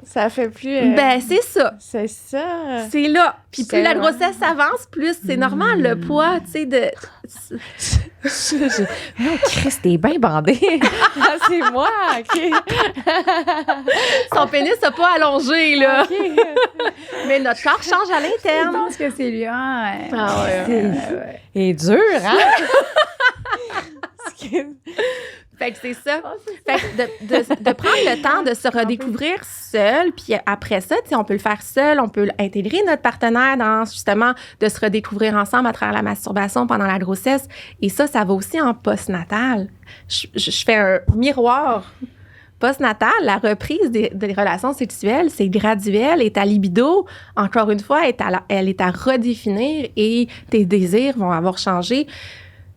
Ça fait plus... Ben, c'est ça. C'est ça. C'est là. Puis plus C'est la vrai. grossesse avance, plus c'est normal, le poids, tu sais, de... Oh, Chris, t'es bien bandé. Ah, c'est moi, OK. Son pénis n'a pas allongé, là. OK. Mais notre corps change à Je l'interne. pense que c'est lui. Ah, ouais. Ah ouais. C'est dur, hein? Fait que c'est ça. Fait que de prendre le temps de se redécouvrir seul, puis après ça, tu sais, on peut le faire seul, on peut intégrer notre partenaire dans, justement, de se redécouvrir ensemble à travers la masturbation pendant la grossesse. Et ça va aussi en postnatal. Je fais un miroir. Postnatal, la reprise des relations sexuelles, c'est graduel et ta libido, encore une fois, elle est à redéfinir et tes désirs vont avoir changé.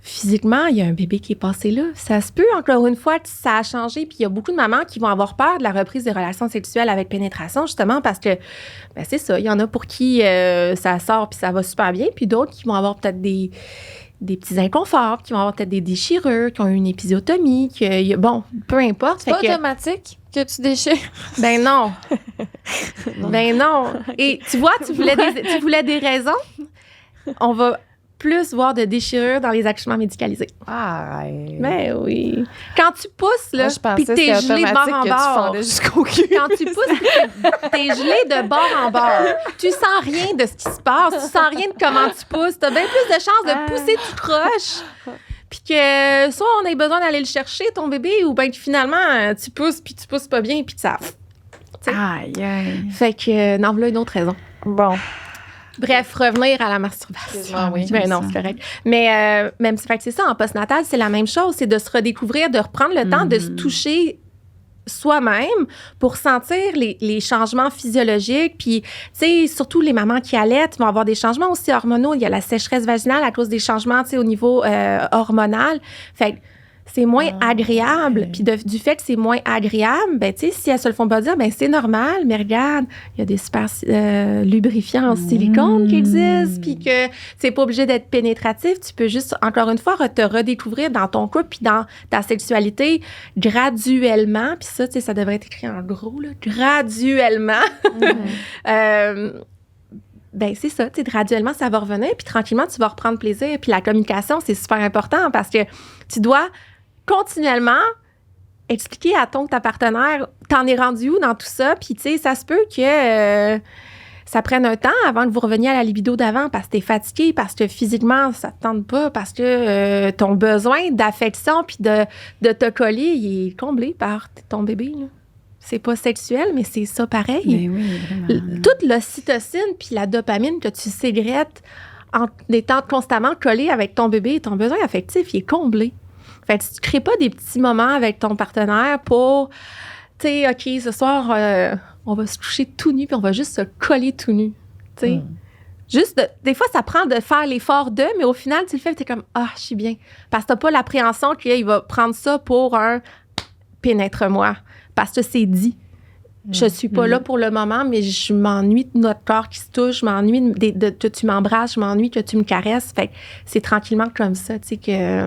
Physiquement, il y a un bébé qui est passé là. Ça se peut, encore une fois, que ça a changé. Puis il y a beaucoup de mamans qui vont avoir peur de la reprise des relations sexuelles avec pénétration, justement, parce que, ben c'est ça, il y en a pour qui ça sort puis ça va super bien, puis d'autres qui vont avoir peut-être des petits inconforts, qui vont avoir peut-être des déchirures, qui ont eu une épisiotomie, bon, peu importe. C'est pas automatique que tu déchires? Ben non. Ben non. Et tu vois, tu voulais des raisons? On va plus voir de déchirures dans les accouchements médicalisés. Ah, Ben oui. Quand tu pousses, là, puis que t'es gelé de bord en bord. Jusqu'au cul. Quand tu pousses, puis t'es gelé de bord en bord. Tu sens rien de ce qui se passe. Tu sens rien de comment tu pousses. T'as bien plus de chances de pousser tout croche. Puis que soit on ait besoin d'aller le chercher, ton bébé, ou bien que finalement, tu pousses, puis tu pousses pas bien, puis que ça... Aïe, aïe. Fait que, non, voilà une autre raison. Bon. Bref, revenir à la masturbation. Excuse-moi, oui. Ben non, c'est correct. Mais même fait que c'est ça, en postnatal, c'est la même chose. C'est de se redécouvrir, de reprendre le temps de se toucher soi-même pour sentir les changements physiologiques. Puis, tu sais, surtout les mamans qui allaitent vont avoir des changements aussi hormonaux. Il y a la sécheresse vaginale à cause des changements, tu sais, au niveau hormonal. Fait que c'est moins agréable. Puis du fait que c'est moins agréable, ben tu sais, si elles se le font pas dire, ben c'est normal. Mais regarde, il y a des super lubrifiants en silicone qui existent, puis que c'est pas obligé d'être pénétratif. Tu peux juste, encore une fois, te redécouvrir dans ton couple puis dans ta sexualité graduellement. Puis ça, tu sais, ça devrait être écrit en gros, là, graduellement. Ben c'est ça, tu sais, graduellement, ça va revenir, puis tranquillement, tu vas reprendre plaisir. Puis la communication, c'est super important parce que tu dois continuellement expliquer à ta partenaire, t'en es rendu où dans tout ça, puis tu sais, ça se peut que ça prenne un temps avant que vous reveniez à la libido d'avant parce que t'es fatigué, parce que physiquement, ça te tente pas, parce que ton besoin d'affection puis de te coller, il est comblé par ton bébé, là. C'est pas sexuel, mais c'est ça pareil. Mais oui, vraiment. Toute l'ocytocine puis la dopamine que tu sécrètes en étant constamment collé avec ton bébé, ton besoin affectif, il est comblé. Fait que tu crées pas des petits moments avec ton partenaire pour, tu sais, OK, ce soir, on va se coucher tout nu puis on va juste se coller tout nu, tu sais. Juste, des fois, ça prend de faire l'effort de, mais au final, tu le fais et t'es comme, je suis bien. Parce que t'as pas l'appréhension qu'il va prendre ça pour un pénètre-moi. Parce que c'est dit. Je suis pas là pour le moment, mais je m'ennuie de notre corps qui se touche, je m'ennuie que tu m'embrasses, je m'ennuie que tu me caresses. Fait que c'est tranquillement comme ça, tu sais,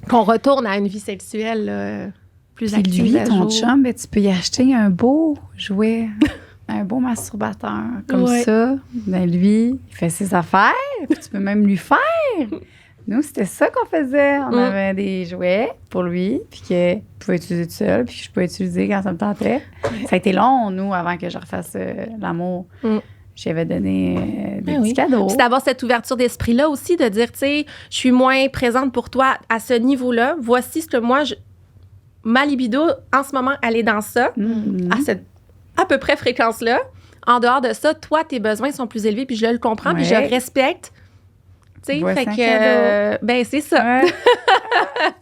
qu'on retourne à une vie sexuelle là, plus Puis active. lui, à ton jour. chum, ben, tu peux y acheter un beau jouet, un beau masturbateur comme ça. Ben lui, il fait ses affaires, puis tu peux même lui faire. Nous, c'était ça qu'on faisait. On avait des jouets pour lui, puis que je pouvais utiliser tout seul, puis que je pouvais utiliser quand ça me tentait. Ça a été long, nous, avant que je refasse l'amour. J'avais donné des petits cadeaux. Puis d'avoir cette ouverture d'esprit-là aussi, de dire, tu sais, je suis moins présente pour toi à ce niveau-là. Voici ce que moi, ma libido, en ce moment, elle est dans ça, à cette à peu près fréquence-là. En dehors de ça, toi, tes besoins sont plus élevés, puis je le comprends, puis je le respecte. Tu sais, fait que, ben, c'est ça. Ouais.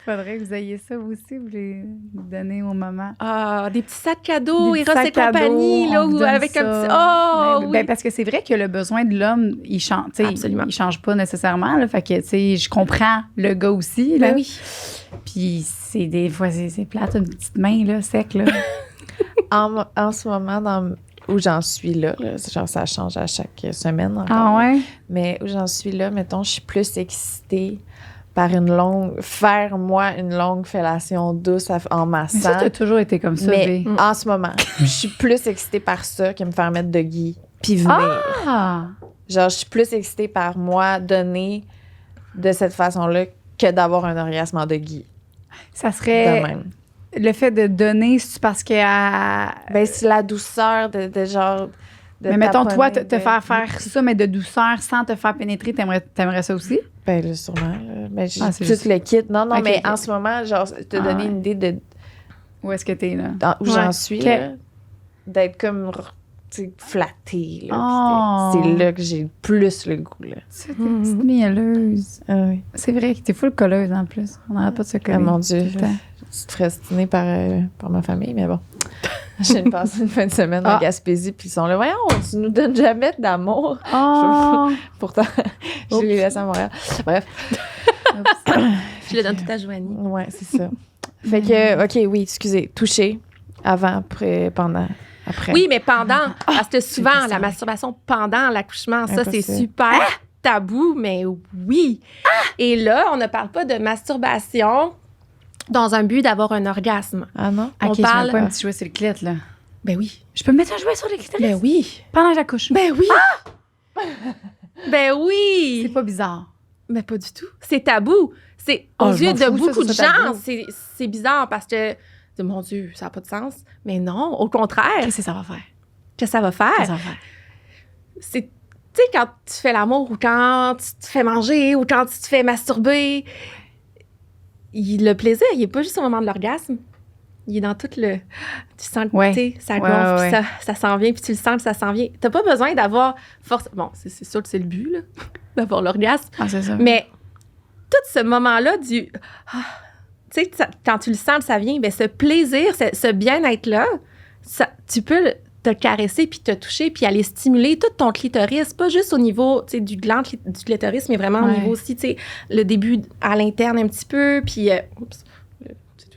Faudrait que vous ayez ça vous aussi, vous les donnez aux mamans. Ah, des petits sacs cadeaux, Des Eros petits et compagnie, cadeaux, là, on vous ou donne avec ça. un petit... Oh, Ben, oui. ben, parce que c'est vrai que le besoin de l'homme, il change. Absolument. Il change pas nécessairement. Là, fait que, tu sais, je comprends le gars aussi. Là. Ben oui. Puis c'est des fois, c'est plate, une petite main, là, sec, là. En ce moment, où j'en suis là, genre ça change à chaque semaine encore. Ah ouais? Mais où j'en suis là, mettons, je suis plus excitée par faire moi une longue fellation douce en Mais massant. ça, t'as toujours été comme ça, Mais B. en ce moment, je suis plus excitée par ça que me faire mettre de Guy puis venir. Ah! Genre, je suis plus excitée par moi donner de cette façon-là que d'avoir un orgasme en de Guy. Ça De serait même. le fait de donner, c'est parce que... Ben, c'est la douceur de genre... de mais mettons, toi, taponner, te faire ça, mais de douceur, sans te faire pénétrer, t'aimerais ça aussi? Ben, là, sûrement. Là. Ben, j'ai C'est tout juste- le kit. Non, Ok, mais ok. en ce moment, genre, te donner ouais. une idée de Où est-ce que t'es, là? où j'en Ouais. suis, Ok. là, d'être comme, tu sais, flattée. Là, Oh. puis c'est là que j'ai le plus le goût. Là. C'est une petite mielleuse. Ah oui. C'est vrai que t'es full colleuse, en plus. On n'arrête pas de se coller. Ah mon Dieu. tout le temps. Je suis frastinée par ma famille, mais bon. J'ai passé une fin de semaine en Gaspésie, puis ils sont là, voyons, tu nous donnes jamais d'amour. Oh! Pourtant, je les laisse à Montréal. Bref. Je le donne tout à Joanie. Ouais, c'est ça. Fait que, OK, oui, excusez, toucher avant, après, pendant, après. Oui, mais pendant, parce que souvent, c'est la ça. masturbation pendant l'accouchement, ça, c'est Impossible. super tabou, mais oui. Et là, on ne parle pas de masturbation dans un but d'avoir un orgasme. Ah non? On OK, je parle- mets pas un petit jouet sur le clit, là. Ben oui. Je peux me mettre un jouet sur le clitoris? Ben oui. Pendant que j'accouche. Ben oui. Ben C'est oui. pas bizarre. Mais pas du tout. C'est tabou. C'est aux je yeux m'en de fous, ça, beaucoup de ça serait gens, tabou. c'est bizarre parce que mon Dieu, ça n'a pas de sens. Mais non, au contraire, Qu'est-ce que ça va faire? que ça va faire, Qu'est-ce que ça va faire? c'est, tu sais, quand tu fais l'amour ou quand tu te fais manger ou quand tu te fais masturber, le plaisir, il n'est pas juste au moment de l'orgasme. Il est dans tout le... Tu sens que, Ouais. tu sais, ça Ouais, gonfle, ouais, puis ça s'en vient, puis tu le sens que ça s'en vient. T'as pas besoin d'avoir force... Bon, c'est sûr que c'est le but, là, d'avoir l'orgasme. Ah, c'est ça. Mais tout ce moment-là du... ah, tu sais, quand tu le sens, ça vient, bien, ce plaisir, ce bien-être-là, tu peux te caresser puis te toucher puis aller stimuler tout ton clitoris, pas juste au niveau, tu sais, du gland du clitoris, mais vraiment au Ouais. niveau aussi, tu sais, le début à l'interne un petit peu, puis... oups,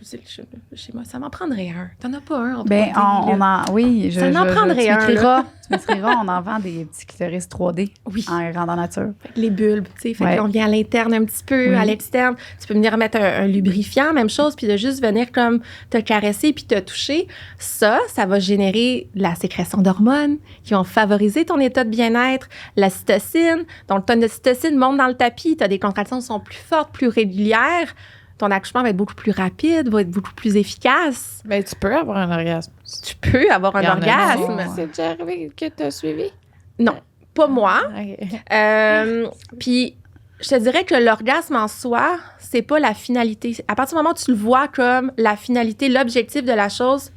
c'est tout, chez moi, ça m'en prendrait un. T'en as pas un en 3D, Ben, on là? en... Oui, Ça en prendrait tu un, m'écriras. Tu m'écriras, on en vend des petits clitoris 3D Oui. en grandeur nature. Les bulbes, tu sais. Fait Ouais. qu'on vient à l'interne un petit peu, Oui. à l'externe. Tu peux venir mettre un lubrifiant, même chose, puis de juste venir comme te caresser puis te toucher. Ça va générer la sécrétion d'hormones qui vont favoriser ton état de bien-être, la cytocine. Donc, ton cytocine monte dans le tapis, tu as des contractions qui sont plus fortes, plus régulières. Ton accouchement va être beaucoup plus rapide, va être beaucoup plus efficace. Ben, tu peux avoir un orgasme. Tu peux avoir un Il y en a orgasme. qui- C'est déjà arrivé que tu as suivi? Non, pas moi. OK. Puis, je te dirais que l'orgasme en soi, c'est pas la finalité. À partir du moment où tu le vois comme la finalité, l'objectif de la chose,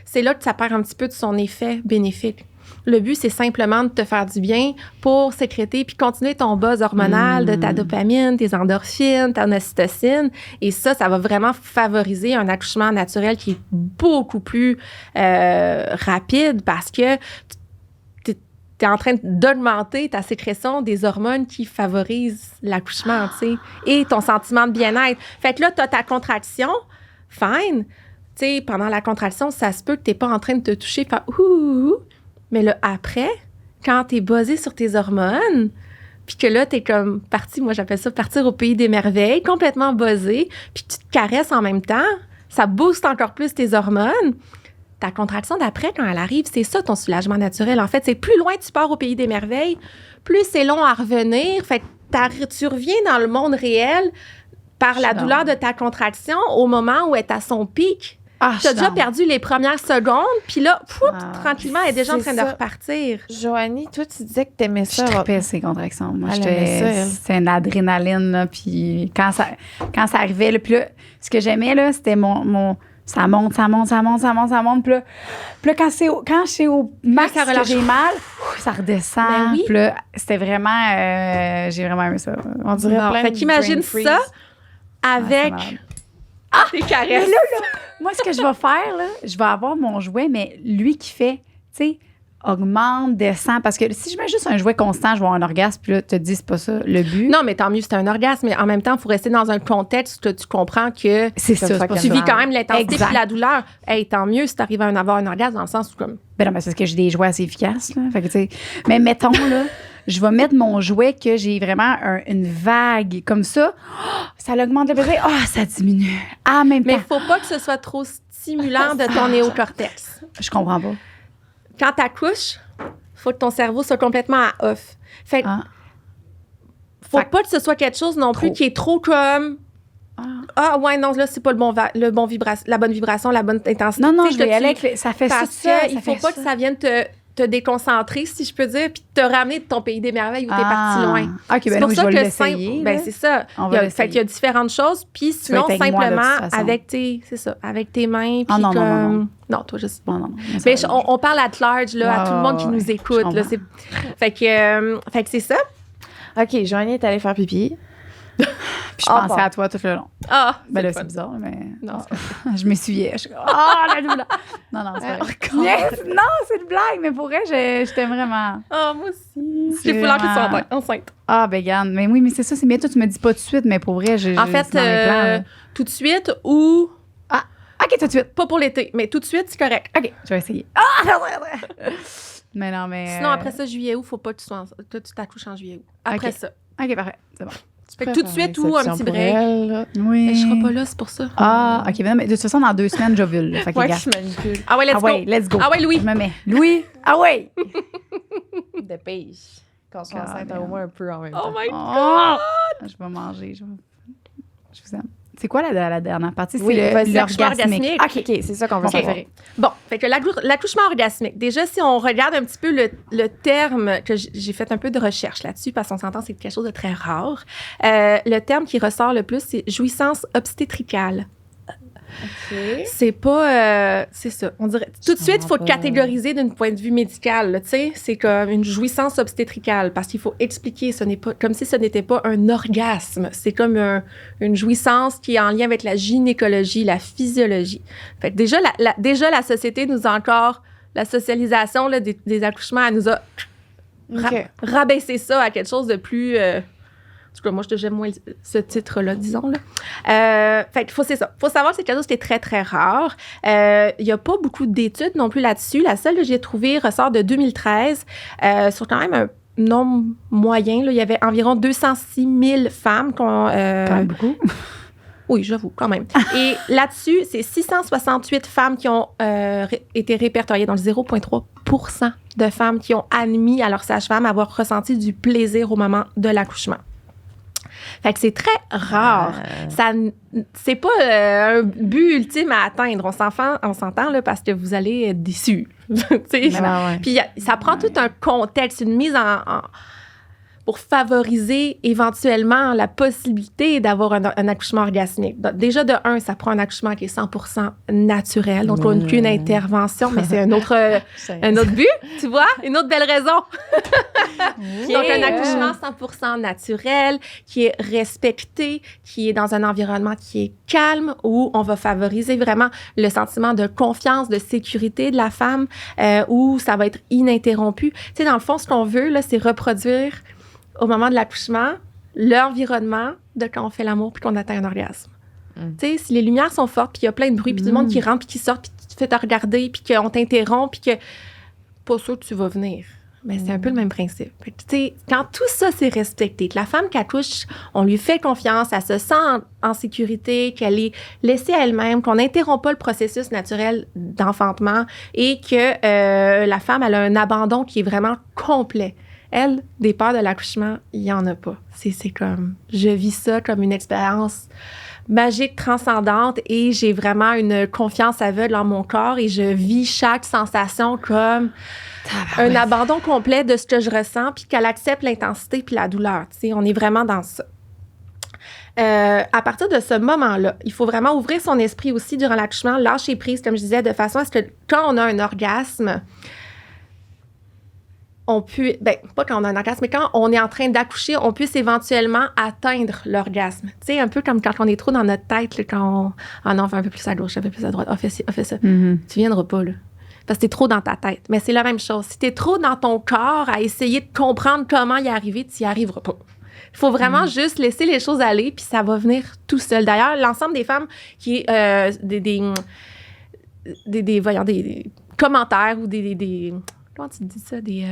c'est là que ça perd un petit peu de son effet bénéfique. Le but, c'est simplement de te faire du bien pour sécréter puis continuer ton buzz hormonal de ta dopamine, tes endorphines, ta ocytocine. Et ça va vraiment favoriser un accouchement naturel qui est beaucoup plus rapide parce que tu es en train d'augmenter ta sécrétion des hormones qui favorisent l'accouchement, tu sais, et ton sentiment de bien-être. Fait que là, tu as ta contraction, fine. Tu sais, pendant la contraction, ça se peut que tu n'es pas en train de te toucher, faire ouh. Mais là, après, quand tu es buzzé sur tes hormones, puis que là, tu es comme parti, moi j'appelle ça partir au pays des merveilles, complètement buzzé, puis que tu te caresses en même temps, ça booste encore plus tes hormones. Ta contraction d'après, quand elle arrive, c'est ça ton soulagement naturel. En fait, c'est plus loin tu pars au pays des merveilles, plus c'est long à revenir. Fait que tu reviens dans le monde réel par la douleur de ta contraction au moment où elle est à son pic. Ah, Tu as déjà perdu les premières secondes, puis là, tranquillement, elle est déjà en c'est train ça. de repartir. Joanie, toi, tu disais que t'aimais Je ça. tripais ces contractions. Moi, Elle aimait ça, elle. c'était une adrénaline, là. Puis quand ça arrivait, là, puis là, ce que j'aimais, là, c'était mon ça monte. Puis là, quand je suis au max ça que relâche. j'ai mal, ça redescend. Ben oui. Puis là, c'était vraiment... j'ai vraiment aimé ça. On dirait Bon, plein fait de qu'imagine brain freeze. ça Ah, avec c'est malade. des caresses. Mais là, moi, ce que je vais faire, là, je vais avoir mon jouet, mais lui qui fait, tu sais, augmente, descend. Parce que si je mets juste un jouet constant, je vais avoir un orgasme, puis là, tu te dis, c'est pas ça le but. Non, mais tant mieux, c'est un orgasme. Mais en même temps, il faut rester dans un contexte où tu comprends que c'est ça. ça C'est pas fait tu ça. vis quand même l'intensité Exact. et la douleur. Hey, tant mieux si tu arrives à avoir un orgasme dans le sens où comme... Ben non, mais c'est parce que j'ai des jouets assez efficaces, là. Fait que, tu sais, mais mettons, là, je vais mettre mon jouet que j'ai vraiment une vague comme ça. Ça augmente le bébé. Ça diminue. En même Mais temps. il faut pas que ce soit trop stimulant de ton néocortex. Je comprends pas. Quand t'accouches, faut que ton cerveau soit complètement à off. Fait que faut Fait- pas que ce soit quelque chose non plus Trop. qui est trop comme ouais, non, là, c'est pas la bonne vibration, la bonne intensité. Non, Tu sais, je vais que y aller tu- avec ça fait parce ça. qu'il faut pas que ça vienne te déconcentrer, si je peux dire, puis te ramener de ton pays des merveilles où t'es parti loin. OK, C'est ben pour oui, ça je vais que l'essayer. ben c'est ça. On Il y va a, fait qu'il y a différentes choses, puis sinon être avec moi, de toute simplement façon. avec tes mains, puis non, comme non. non, toi je sais. Non. Mais on parle at large là, à tout le monde qui Ouais, nous écoute je là, comprends. fait que c'est ça. OK, Joanie est allée faire pipi. Puis je pensais à toi tout le long. Ah, Ben là, le c'est fun. bizarre, mais. Non. Je m'essuyais. Je suis comme, la douleur. Non, c'est vrai. Yes! Non, c'est une blague, mais pour vrai, je t'aime vraiment. Ah, moi aussi. C'est J'ai voulu que tu sois vraiment- enceinte. Ah, ben, regarde. Mais oui, mais c'est ça, c'est bien. Toi, tu me dis pas tout de suite, mais pour vrai, En fait, c'est dans mes plans, là. tout de suite ou OK, tout de suite. pas pour l'été, mais tout de suite, c'est correct. OK, je vais essayer. Mais non, mais. Sinon, après ça, juillet août, faut pas que tu sois toi, tu t'accouches en juillet août. Après Ok. ça. OK, parfait. C'est bon. Fait que tout de suite ou un petit break. Oui. Mais je serai pas là, c'est pour ça. Ah, OK. Mais de toute façon, dans 2 semaines, j'ovule. là. Fait que, Ouais, regarde. qui se manipule. Ah ouais, let's Ah ouais, go. let's go. Ah ouais, Louis. Je me mets. Louis. Ah ouais. Dépêche. Qu'on soit Ah, enceinte merde. au moins un peu en même Oh temps. my Oh! Je vais manger. Je vous aime. C'est quoi la dernière partie? C'est Oui, vas-y, l'accouchement l'orgasmique. orgasmique. OK, c'est ça qu'on veut OK. savoir. Bon, fait que l'accouchement orgasmique. Déjà, si on regarde un petit peu le terme, que j'ai fait un peu de recherche là-dessus, parce qu'on s'entend, c'est quelque chose de très rare. Le terme qui ressort le plus, c'est jouissance obstétricale. OK. C'est pas... c'est ça. On dirait... Tout de suite, il faut comprends pas. catégoriser d'un point de vue médical, là, tu sais. C'est comme une jouissance obstétricale, parce qu'il faut expliquer, ce n'est pas... Comme si ce n'était pas un orgasme. C'est comme une jouissance qui est en lien avec la gynécologie, la physiologie. Fait que déjà, la société nous a encore... La socialisation là, des accouchements, elle nous a OK. rabaissé ça à quelque chose de plus... en tout cas, moi, j'aime moins ce titre-là, disons. Là. Fait qu'il c'est ça. Il faut savoir que c'est quelque chose qui est très, très rare. Il n'y a pas beaucoup d'études non plus là-dessus. La seule que j'ai trouvée ressort de 2013 sur quand même un nombre moyen. Là, il y avait environ 206 000 femmes qui ont... Quand même beaucoup. Oui, j'avoue, quand même. Et là-dessus, c'est 668 femmes qui ont été répertoriées, donc 0,3% de femmes qui ont admis à leur sage-femme avoir ressenti du plaisir au moment de l'accouchement. Fait que c'est très rare. C'est pas un but ultime à atteindre. On s'entend là, parce que vous allez être déçus. Tu sais. Ouais. Puis ça prend tout un contexte, une mise en pour favoriser éventuellement la possibilité d'avoir un accouchement orgasmique. Donc, déjà, de un, ça prend un accouchement qui est 100% naturel, donc aucune intervention, mais c'est un autre but, tu vois, une autre belle raison. Donc, un accouchement 100% naturel, qui est respecté, qui est dans un environnement qui est calme, où on va favoriser vraiment le sentiment de confiance, de sécurité de la femme, où ça va être ininterrompu. Tu sais, dans le fond, ce qu'on veut, là, c'est reproduire au moment de l'accouchement, l'environnement de quand on fait l'amour puis qu'on atteint un orgasme. Tu sais, si les lumières sont fortes, puis il y a plein de bruit, puis tout le monde qui rentre puis qui sort, puis tu te fais te regarder, puis qu'on t'interrompt, puis que pas sûr que tu vas venir. Mais c'est un peu le même principe. Fait que, tu sais, quand tout ça, c'est respecté, que la femme qui accouche, on lui fait confiance, elle se sent en sécurité, qu'elle est laissée à elle-même, qu'on n'interrompt pas le processus naturel d'enfantement et que la femme, elle a un abandon qui est vraiment complet. Elle, des peurs de l'accouchement, il n'y en a pas. C'est comme, je vis ça comme une expérience magique, transcendante et j'ai vraiment une confiance aveugle en mon corps et je vis chaque sensation comme un abandon complet de ce que je ressens puis qu'elle accepte l'intensité puis la douleur. Tu sais, on est vraiment dans ça. À partir de ce moment-là, il faut vraiment ouvrir son esprit aussi durant l'accouchement, lâcher prise, comme je disais, de façon à ce que quand on a un orgasme, on peut, pas quand on a un orgasme, mais quand on est en train d'accoucher, on puisse éventuellement atteindre l'orgasme. Tu sais, un peu comme quand on est trop dans notre tête, là, quand on... Ah non, fais un peu plus à gauche, un peu plus à droite. Ah, fais ci, ah, fais ça. Mm-hmm. Tu viendras pas, là. Parce que t'es trop dans ta tête. Mais c'est la même chose. Si t'es trop dans ton corps à essayer de comprendre comment y arriver, tu y arriveras pas. Il faut vraiment juste laisser les choses aller, puis ça va venir tout seul. D'ailleurs, l'ensemble des femmes qui... des commentaires ou des comment tu dis ça, Des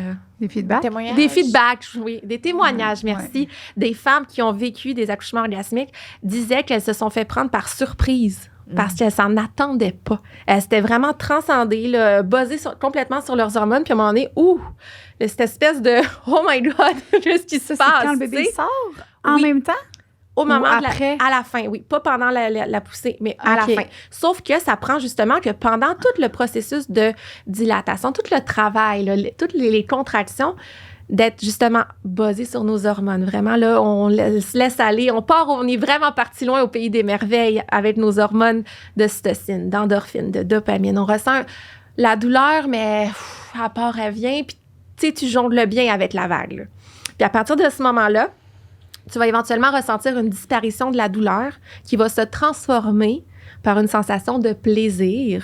feedbacks? Témoignage. des feedbacks, oui, des témoignages, merci. Ouais. Des femmes qui ont vécu des accouchements orgasmiques disaient qu'elles se sont fait prendre par surprise parce qu'elles s'en attendaient pas. Elles s'étaient vraiment transcendées, là, buzzées complètement sur leurs hormones, puis à un moment donné, cette espèce de « Oh my God, qu'est-ce qui se Ça, passe? » c'est quand le bébé sort en Oui. même temps? Au moment Ou après? à la fin, oui. Pas pendant la poussée, mais à OK. la fin. Sauf que ça prend justement que pendant tout le processus de dilatation, tout le travail, là, toutes les contractions, d'être justement basé sur nos hormones. Vraiment, là, on se laisse aller. On est vraiment parti loin au pays des merveilles avec nos hormones d'ocytocine, d'endorphine, de dopamine. On ressent la douleur, mais à part, elle vient, puis tu jongles bien avec la vague. Là. Puis à partir de ce moment-là, tu vas éventuellement ressentir une disparition de la douleur qui va se transformer par une sensation de plaisir.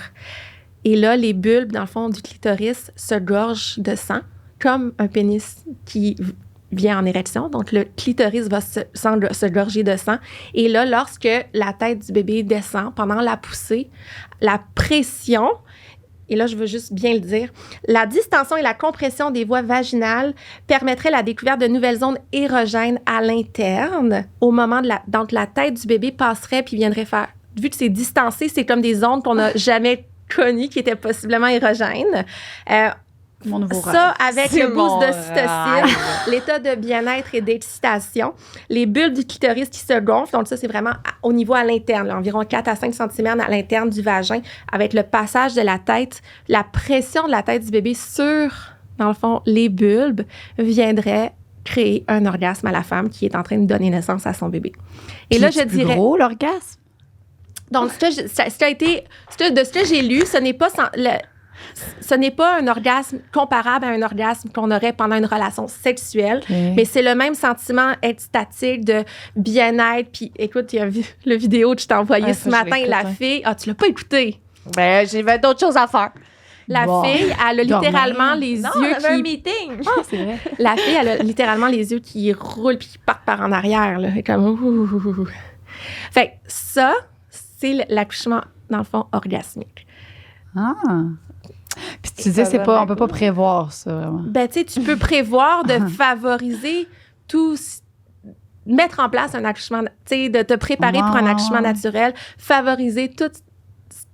Et là, les bulbes, dans le fond, du clitoris se gorgent de sang, comme un pénis qui vient en érection. Donc, le clitoris va se gorger de sang. Et là, lorsque la tête du bébé descend pendant la poussée, la pression, et là, je veux juste bien le dire, la distension et la compression des voies vaginales permettraient la découverte de nouvelles zones érogènes à l'interne au moment donc la tête du bébé passerait puis viendrait faire, vu que c'est distancé, c'est comme des zones qu'on n'a jamais connues qui étaient possiblement érogènes. Mon nouveau Ça, rêve. avec C'est le boost mon d'ocytocine, l'état de bien-être et d'excitation, les bulbes du clitoris qui se gonflent, donc ça, c'est vraiment au niveau à l'interne, là, environ 4 à 5 cm à l'interne du vagin, avec le passage de la tête, la pression de la tête du bébé sur, dans le fond, les bulbes, viendrait créer un orgasme à la femme qui est en train de donner naissance à son bébé. Et Puis là, est-tu je plus dirais... gros, l'orgasme? Donc, de ce que j'ai lu, ce n'est pas un orgasme comparable à un orgasme qu'on aurait pendant une relation sexuelle, mais c'est le même sentiment extatique de bien-être. Puis, écoute, il y a le vidéo que je t'ai envoyé ce matin, la fille... Ah, tu l'as pas écouté? Ben, j'avais d'autres choses à faire. La fille, elle a littéralement les Non, yeux on avait un qui... meeting. Ah, c'est vrai. La fille, elle a littéralement les yeux qui roulent puis qui partent par en arrière. Là. Comme... ouh. Fait que ça, c'est l'accouchement, dans le fond, orgasmique. Ah. Puis tu disais, on peut pas prévoir ça, vraiment. Ben, tu sais, tu peux prévoir de favoriser mettre en place un accouchement, tu sais, de te préparer pour un accouchement naturel, favoriser tout ce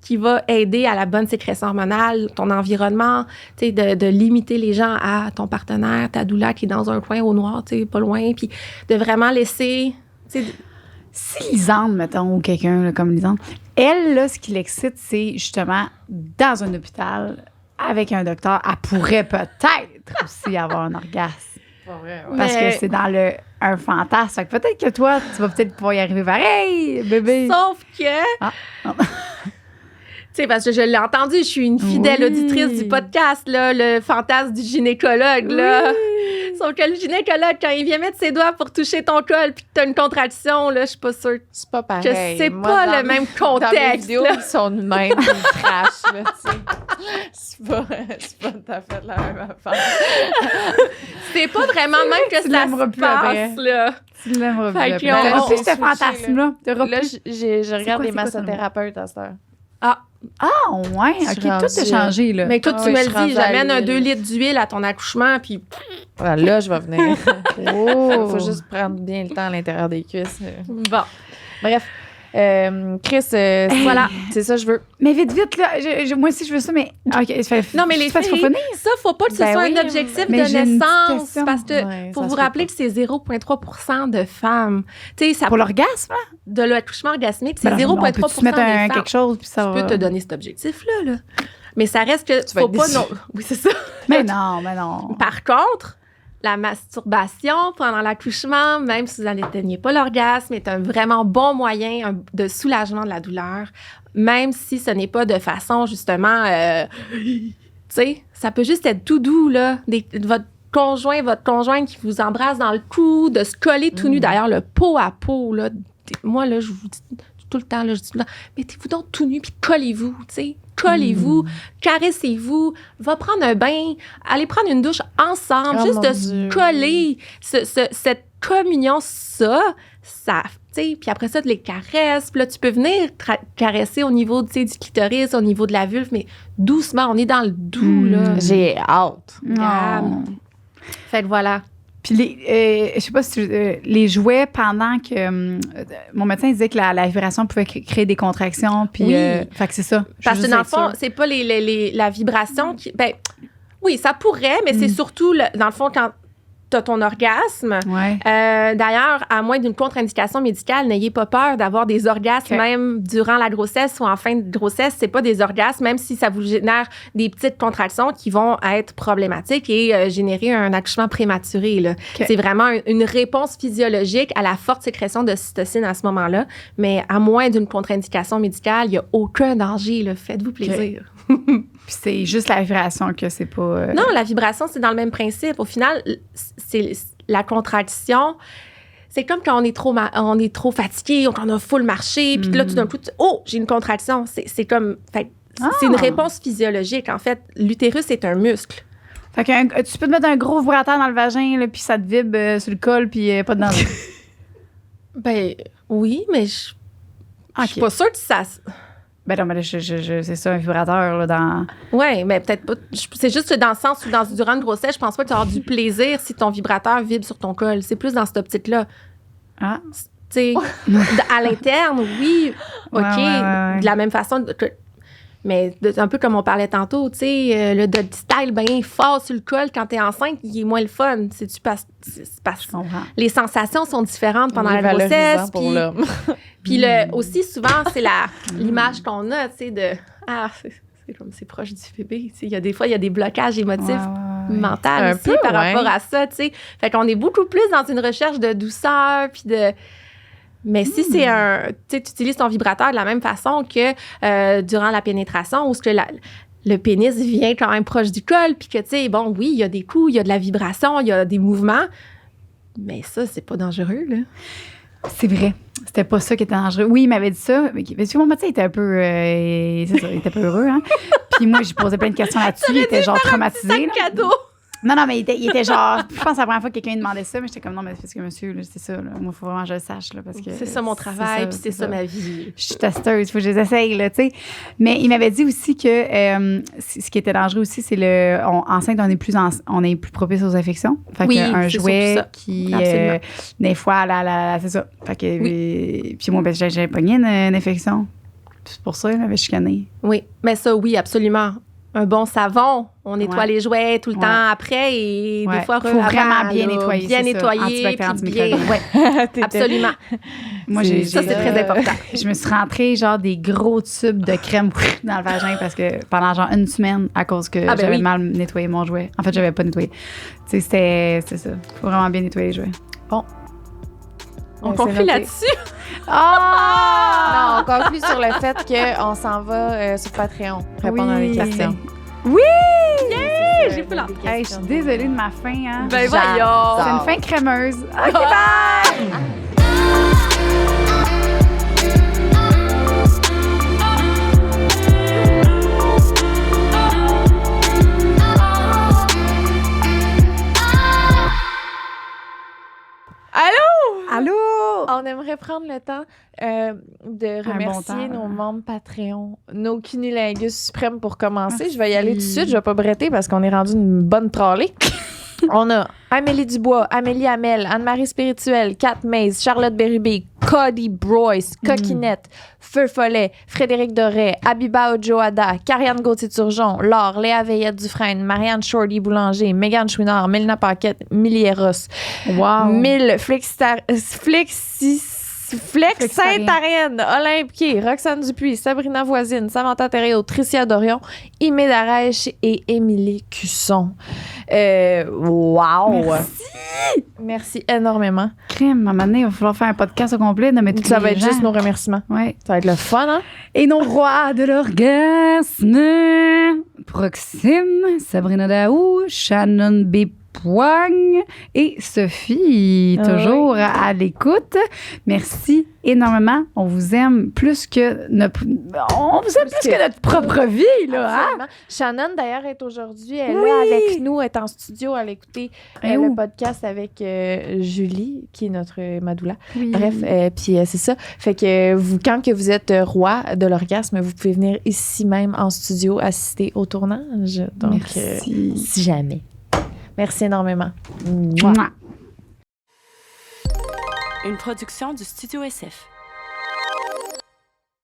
qui va aider à la bonne sécrétion hormonale, ton environnement, tu sais, de limiter les gens à ton partenaire, ta doula qui est dans un coin au noir, tu sais, pas loin, puis de vraiment laisser, tu sais... Si Lisande, mettons, ou quelqu'un là, comme Lisande, elle, là, ce qui l'excite, c'est justement dans un hôpital avec un docteur, elle pourrait peut-être aussi avoir un orgasme. Parce que c'est dans un fantasme. Fait que peut-être que toi, tu vas peut-être pouvoir y arriver pareil, bébé. Sauf que... Tu sais, parce que je l'ai entendu, je suis une fidèle auditrice du podcast, là, le fantasme du gynécologue, là. Oui. Sauf que le gynécologue, quand il vient mettre ses doigts pour toucher ton col puis que t'as une contraction, là, je suis pas sûre C'est pas pareil. que c'est pas le même contexte. Dans mes vidéos, là. ils sont de même, ils crachent, là, tu sais. C'est pas tout à fait la même affaire. C'est pas vraiment même que tu ça l'aimeras se plus passe, après. là. Tu l'aimeras Fait plus. que après. on- T'as on ce switché, fantasme-là. T'auras Là, plus. je regarde quoi, les c'est quoi ton nom? massothérapeutes à cette heure. Ah, ouais. Je OK, suis tout a rendue, changé, là. Mais écoute, Ah tu oui, me je suis le dis, rendue à j'amène un l'huile. 2 litres d'huile à ton accouchement, puis Voilà, là, je vais venir. Oh. Faut juste prendre bien le temps à l'intérieur des cuisses. bon. Bref. Chris, voilà, c'est ça que je veux. Mais vite, là. Moi aussi, je veux ça, mais. OK, Non, mais les faut filles, finir. ça, faut pas que ce Ben soit oui, un objectif mais de j'ai une petite naissance. question. Parce que, Ouais, faut ça vous se rappeler peut que c'est 0,3 % de femmes. Tu sais, ça Pour l'orgasme, là? de l'accouchement orgasmique, c'est Ben, 0,3 on peut-tu des mettre femmes. quelque chose, puis ça Tu va. peux te donner cet objectif-là, là. Mais ça reste que vas faut être pas déçue. non. Oui, c'est ça. Mais non. Par contre, la masturbation pendant l'accouchement, même si vous n'atteignez pas l'orgasme, est un vraiment bon moyen de soulagement de la douleur, même si ce n'est pas de façon, justement, tu sais, ça peut juste être tout doux, là. Votre conjoint qui vous embrasse dans le cou, de se coller tout nu, d'ailleurs, le peau à peau, là. Moi, là, je vous dis tout le temps, là, je dis tout le temps, mettez-vous donc tout nu, puis collez-vous, tu sais. Collez-vous, caressez-vous, va prendre un bain, allez prendre une douche ensemble, Oh, juste mon de Dieu. se coller. Cette communion, ça, tu sais, puis après ça, les caresses, puis là, tu peux venir caresser au niveau, tu sais, du clitoris, au niveau de la vulve, mais doucement, on est dans le doux, là. J'ai hâte. Non. Fait que voilà. Puis je sais pas si les jouets pendant que mon médecin disait que la vibration pouvait créer des contractions, puis Oui. fait que c'est ça. Parce que dans le fond, c'est pas la vibration qui... Ben, oui, ça pourrait, mais c'est surtout, dans le fond, quand t'as ton orgasme. Ouais. D'ailleurs, à moins d'une contre-indication médicale, n'ayez pas peur d'avoir des orgasmes même durant la grossesse ou en fin de grossesse. C'est pas des orgasmes, même si ça vous génère des petites contractions qui vont être problématiques et générer un accouchement prématuré. Là. C'est vraiment une réponse physiologique à la forte sécrétion de cytocine à ce moment-là. Mais à moins d'une contre-indication médicale, il n'y a aucun danger. Là. Faites-vous plaisir. Puis c'est juste la vibration que c'est pas... Non, la vibration, c'est dans le même principe. Au final, c'est la contraction. C'est comme quand on est trop fatigué, on a full marché, puis là, tout d'un coup, j'ai une contraction. C'est comme... C'est une réponse physiologique. En fait, l'utérus est un muscle. Fait que tu peux te mettre un gros vibrateur dans le vagin, là, puis ça te vibre sur le col, puis pas de danger. Ben oui, mais je suis pas sûre que ça... Ben non, mais là, c'est ça, un vibrateur, là, dans... Oui, mais peut-être pas. C'est juste que dans le sens où, durant une grossesse, je pense pas que tu vas avoir du plaisir si ton vibrateur vibre sur ton col. C'est plus dans cette optique-là. Ah. Tu sais, à l'interne, oui, OK, ouais. de la même façon... Mais un peu comme on parlait tantôt, tu sais, le doggy style bien fort sur le col quand t'es enceinte, il est moins le fun. C'est parce que les sensations sont différentes pendant la grossesse. Puis aussi, souvent, c'est l'image qu'on a, tu sais, de... c'est comme c'est proche du bébé. Tu sais, des fois, il y a des blocages émotifs mentaux aussi par rapport à ça, tu sais. Fait qu'on est beaucoup plus dans une recherche de douceur, puis de... Mais si c'est tu utilises ton vibrateur de la même façon que durant la pénétration, où le pénis vient quand même proche du col, puis que, tu sais, bon, oui, il y a des coups, il y a de la vibration, il y a des mouvements, mais ça, c'est pas dangereux, là. C'est vrai. C'était pas ça qui était dangereux. Oui, il m'avait dit ça. Mais mon médecin était un peu... c'est ça, il était pas heureux, hein. Puis moi, j'ai posé plein de questions là-dessus. Il était genre traumatisé. Cadeau. Non, mais il était genre... Je pense que c'est la première fois que quelqu'un demandait ça, mais j'étais comme, non, mais parce que monsieur, là, c'est ça, là. Moi, il faut vraiment que je le sache, là, parce que... C'est ça mon travail, puis c'est ça ma vie. Je suis testeuse, il faut que je les essaye, là, tu sais. Mais il m'avait dit aussi que ce qui était dangereux aussi, c'est enceinte, on est plus propice aux infections. Fait qu'un jouet qui... des fois, c'est ça. Fait que... Puis moi, ben, j'avais pogné une infection. C'est pour ça, il m'avait chicané. Oui, mais ça, oui, absolument. Un bon savon, on nettoie les jouets tout le temps après et des fois... Il faut vraiment bien nettoyer. Bien nettoyer, puis bien... absolument. Moi, ça, c'est très important. Je me suis rentrée genre des gros tubes de crème dans le vagin parce que pendant genre une semaine, à cause que j'avais mal nettoyé mon jouet. En fait, j'avais pas nettoyé. Tu sais, c'était ça. Il faut vraiment bien nettoyer les jouets. Bon. On conclut là-dessus. Non, on conclut sur le fait qu'on s'en va sur Patreon répondre à des questions. Oui! Yeah! J'ai pas l'envie. Je suis désolée de ma faim. Hein? Ben voyons! C'est une faim crémeuse. OK, bye! Allô? On aimerait prendre le temps de remercier nos membres Patreon, nos cunilingus suprêmes pour commencer. Merci. Je vais y aller tout de suite. Je vais pas bretter parce qu'on est rendu une bonne tralée. On a Amélie Dubois, Amélie Hamel, Anne-Marie Spirituelle, Kat Mays, Charlotte Bérubé, Cody Broyce, Coquinette, Feu Follet, Frédéric Doré, Abiba Ojoada, Karianne Gauthier-Turgeon, Laure, Léa Veillette-Dufresne, Marianne Shorty Boulanger, Mégane Chouinard, Mélina Paquette, Millie Eros, Mille, Flex Sainte-Arienne, Olympe Quay, Roxane Dupuis, Sabrina Voisine, Samantha Thériault, Tricia Dorion, Imé Darèche et Émilie Cusson. Wow! Merci énormément. Crème, à un moment donné, il va falloir faire un podcast au complet. Ça va être juste nos remerciements. Ouais. Ça va être le fun, hein? Et nos rois de l'orgasme. Proxime, Sabrina Daou, Shannon B. Poigne et Sophie, toujours à l'écoute. Merci énormément. On vous aime plus que notre propre vie, là. Hein? Shannon, d'ailleurs, est aujourd'hui, elle est là avec nous, elle est en studio, elle a écouté le podcast avec Julie, qui est notre Madoula. Oui. Bref, puis c'est ça. Fait que quand que vous êtes roi de l'orgasme, vous pouvez venir ici même en studio assister au tournage. Donc, si jamais. Merci énormément. Mouah. Une production du Studio SF.